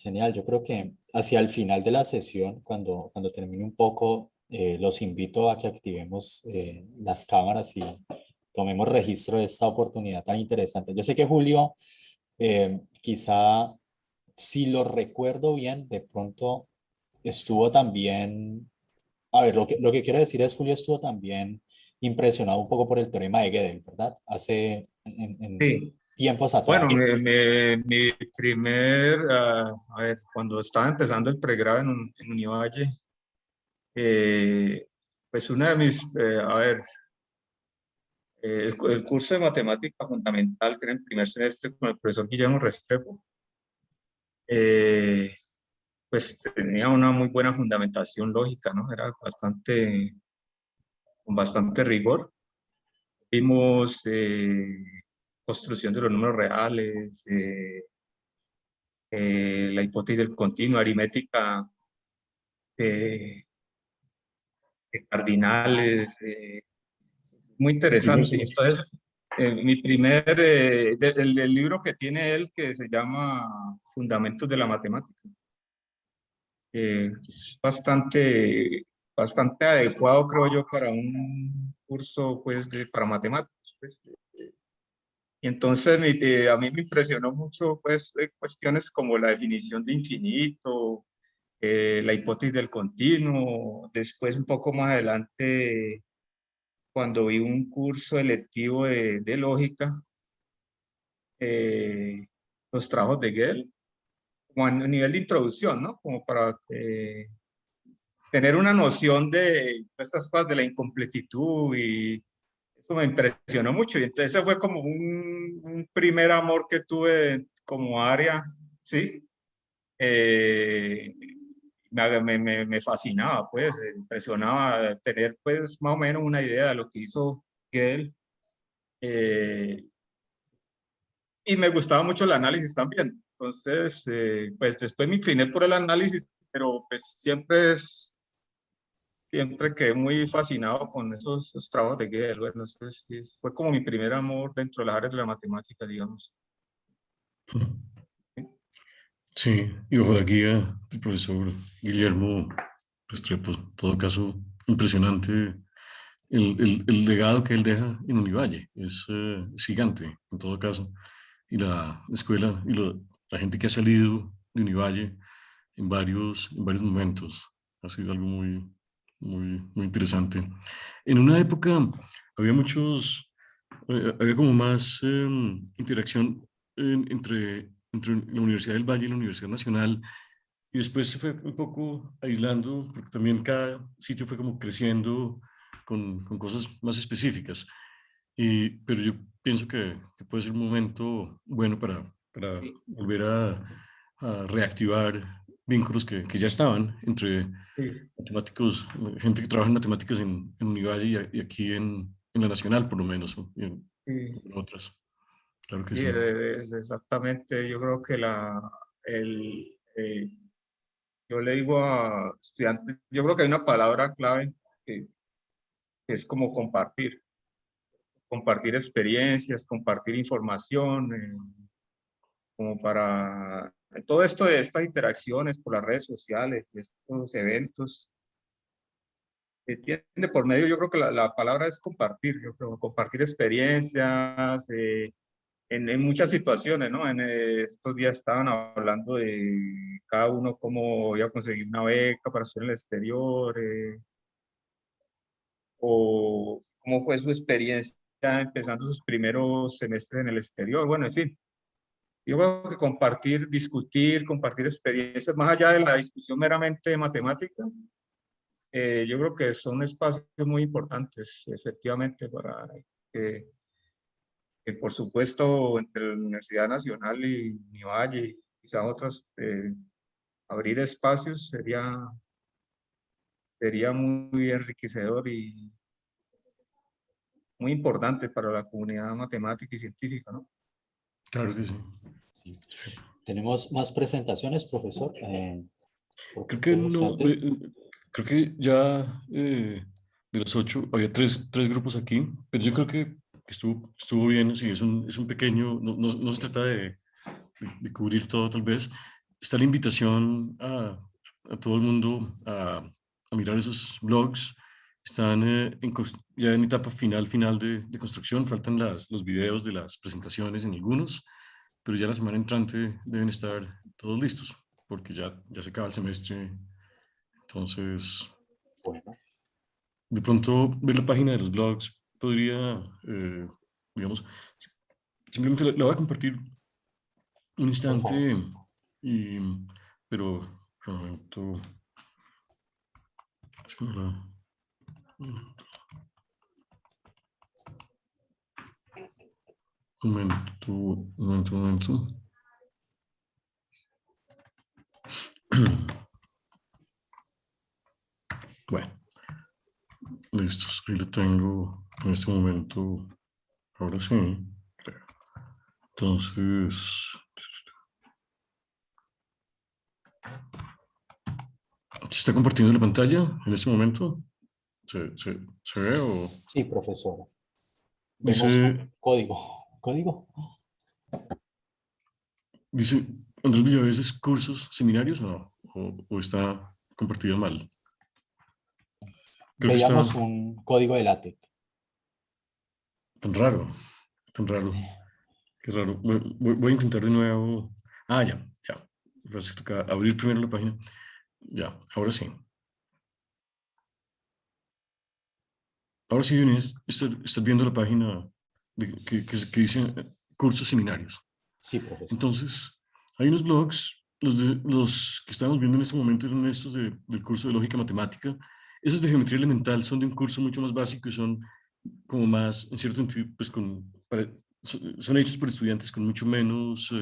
Genial, yo creo que hacia el final de la sesión, cuando termine un poco, los invito a que activemos las cámaras y tomemos registro de esta oportunidad tan interesante. Yo sé que Julio, quizá, si lo recuerdo bien, de pronto estuvo también, a ver, lo que quiero decir es, Julio estuvo también impresionado un poco por el teorema de Gödel, ¿verdad? Hace, en Sí. tiempos Bueno, atrás. mi primer, a ver, cuando estaba empezando el pregrado en Univalle, pues una de mis, a ver, el curso de matemática fundamental que era en primer semestre con el profesor Guillermo Restrepo, eh, pues tenía una muy buena fundamentación lógica, ¿no? Era bastante, con bastante rigor. Vimos construcción de los números reales, la hipótesis del continuo, aritmética de cardinales, muy El primer interesante. semestre. Entonces, mi primer, el libro que tiene él que se llama Fundamentos de la Matemática, es bastante adecuado, creo yo, para un curso pues, para matemáticos. Pues. Y entonces a mí me impresionó mucho pues, cuestiones como la definición de infinito, la hipótesis del continuo, después un poco más adelante, cuando vi un curso electivo de lógica, los trabajos de Gödel, como a nivel de introducción, ¿no? Como para tener una noción de estas cosas de la incompletitud y eso me impresionó mucho. Y entonces ese fue como un primer amor que tuve como área, ¿sí? Me fascinaba, pues, me impresionaba tener, pues, más o menos una idea de lo que hizo Gödel. Y me gustaba mucho el análisis también. Entonces, pues, después me incliné por el análisis, pero pues siempre quedé muy fascinado con esos trabajos de Gödel. Bueno, fue como mi primer amor dentro de las áreas de la matemática, digamos. Sí, y bajo la guía del profesor Guillermo Restrepo, en todo caso, impresionante el legado que él deja en Univalle, es gigante, en todo caso, y la escuela y la gente que ha salido de Univalle en varios momentos, ha sido algo muy interesante. En una época había había como más interacción entre la Universidad del Valle y la Universidad Nacional, y después se fue un poco aislando, porque también cada sitio fue como creciendo con cosas más específicas. Pero yo pienso que puede ser un momento bueno para Sí, volver a reactivar vínculos que ya estaban entre sí, matemáticos, gente que trabaja en matemáticas en Univalle y aquí en la Nacional, por lo menos, ¿no? sí. En otras. Claro que Sí, sí. es exactamente. Yo creo que el, eh, yo le digo a estudiantes, yo creo que hay una palabra clave que es como compartir. compartir experiencias, compartir información, como para todo esto de estas interacciones por las redes sociales, de estos eventos. Tiene por medio, yo creo que la palabra es compartir, yo creo, compartir experiencias en muchas situaciones, ¿no? En estos días estaban hablando de cada uno cómo iba a conseguir una beca para estudiar en el exterior, o cómo fue su experiencia empezando sus primeros semestres en el exterior. Bueno, en fin, yo creo que compartir, discutir, compartir experiencias, más allá de la discusión meramente matemática, yo creo que son espacios muy importantes, efectivamente, para que por supuesto, entre la Universidad Nacional y Univalle y quizá otras, abrir espacios sería muy enriquecedor y muy importante para la comunidad matemática y científica, ¿no? Claro que sí. Sí. ¿Tenemos más presentaciones, profesor? Creo que no, creo que ya de los 8 había tres grupos aquí, pero yo creo que estuvo bien, sí, es un pequeño, no se trata de cubrir todo tal vez. Está la invitación a todo el mundo a mirar esos blogs. Están ya en etapa final de construcción, faltan los videos de las presentaciones en algunos, pero ya la semana entrante deben estar todos listos, porque ya se acaba el semestre. Entonces, Bueno, de pronto ver la página de los blogs podría, digamos, simplemente la voy a compartir un instante, pero un momento, es que no un momento. Bueno, listos, ahí lo tengo en este momento. Ahora sí, creo. Entonces, ¿se está compartiendo la pantalla en este momento? ¿Se ve o...? sí, profesor. Dice, ¿Código? dice Andrés Villaveses, cursos, seminarios o no, o está compartido mal. Creo que Veíamos está un código de LaTeX. tan raro, qué raro. Voy a intentar de nuevo. Ah, ya. Parece que toca abrir primero la página. Ya, ahora sí. Ahora sí, estás viendo la página que dice cursos, seminarios. Sí, profesor. Entonces, hay unos blogs, los que estamos viendo en este momento eran estos del curso de lógica matemática. Esos de geometría elemental son de un curso mucho más básico y son como más, en cierto sentido, pues son hechos por estudiantes con mucho menos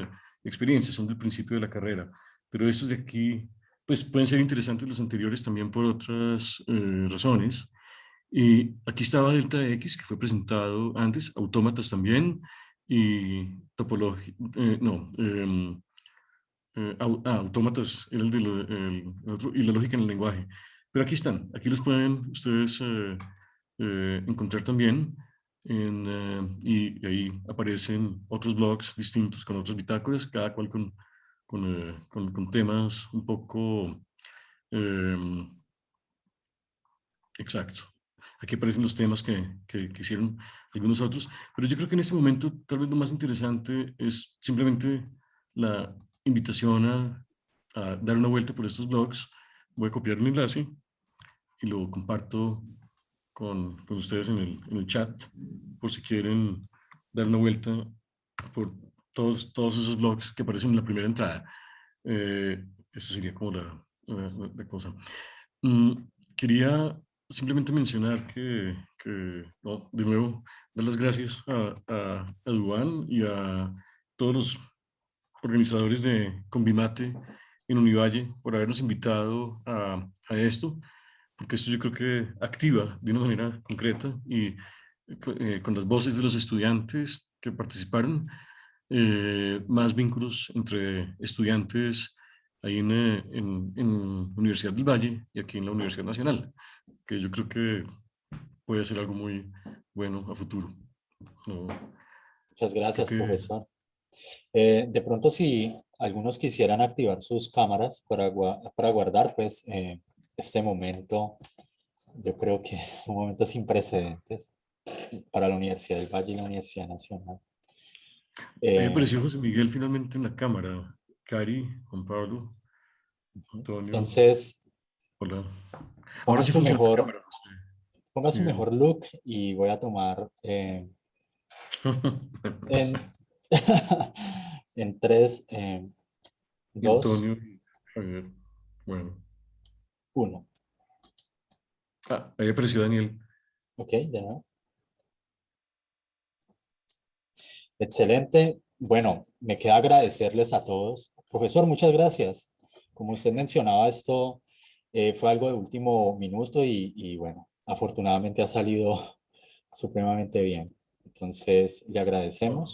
experiencia, son del principio de la carrera. Pero estos de aquí, pues pueden ser interesantes los anteriores también por otras razones. Y aquí estaba Delta X, que fue presentado antes, autómatas también, y topología, autómatas era el otro, y la lógica en el lenguaje. Pero aquí están, aquí los pueden ustedes encontrar también, y ahí aparecen otros blogs distintos con otras bitácoras, cada cual con temas un poco... exacto. Aquí aparecen los temas que hicieron algunos otros, pero yo creo que en este momento tal vez lo más interesante es simplemente la invitación a dar una vuelta por estos blogs. Voy a copiar un enlace y lo comparto con ustedes en el chat por si quieren dar una vuelta por todos esos blogs que aparecen en la primera entrada. Esa sería como la cosa. Quería simplemente mencionar no, de nuevo, dar las gracias a Duan y a todos los organizadores de Convimate en Univalle por habernos invitado a esto, porque esto yo creo que activa de una manera concreta y con las voces de los estudiantes que participaron, más vínculos entre estudiantes ahí en Universidad del Valle y aquí en la Universidad Nacional, que yo creo que puede ser algo muy bueno a futuro. No, Muchas gracias, creo que- profesor. De pronto, si algunos quisieran activar sus cámaras para guardar, pues, este momento, yo creo que es un momento sin precedentes para la Universidad del Valle y la Universidad Nacional. Ahí Eh, apareció José Miguel finalmente en la cámara. Cari, Juan Pablo, Antonio. entonces, Hola. ponga Ahora sí su funciona la mejor, cámara, José. ponga su Miguel. mejor look y voy a tomar en, en 3, Y 2, Antonio y Javier. Bueno. 1. Ah, ahí apareció Daniel. Ok, de nuevo. Excelente. Bueno, me queda agradecerles a todos. Profesor, muchas gracias. Como usted mencionaba, esto fue algo de último minuto y bueno, afortunadamente ha salido supremamente bien. Entonces, le agradecemos.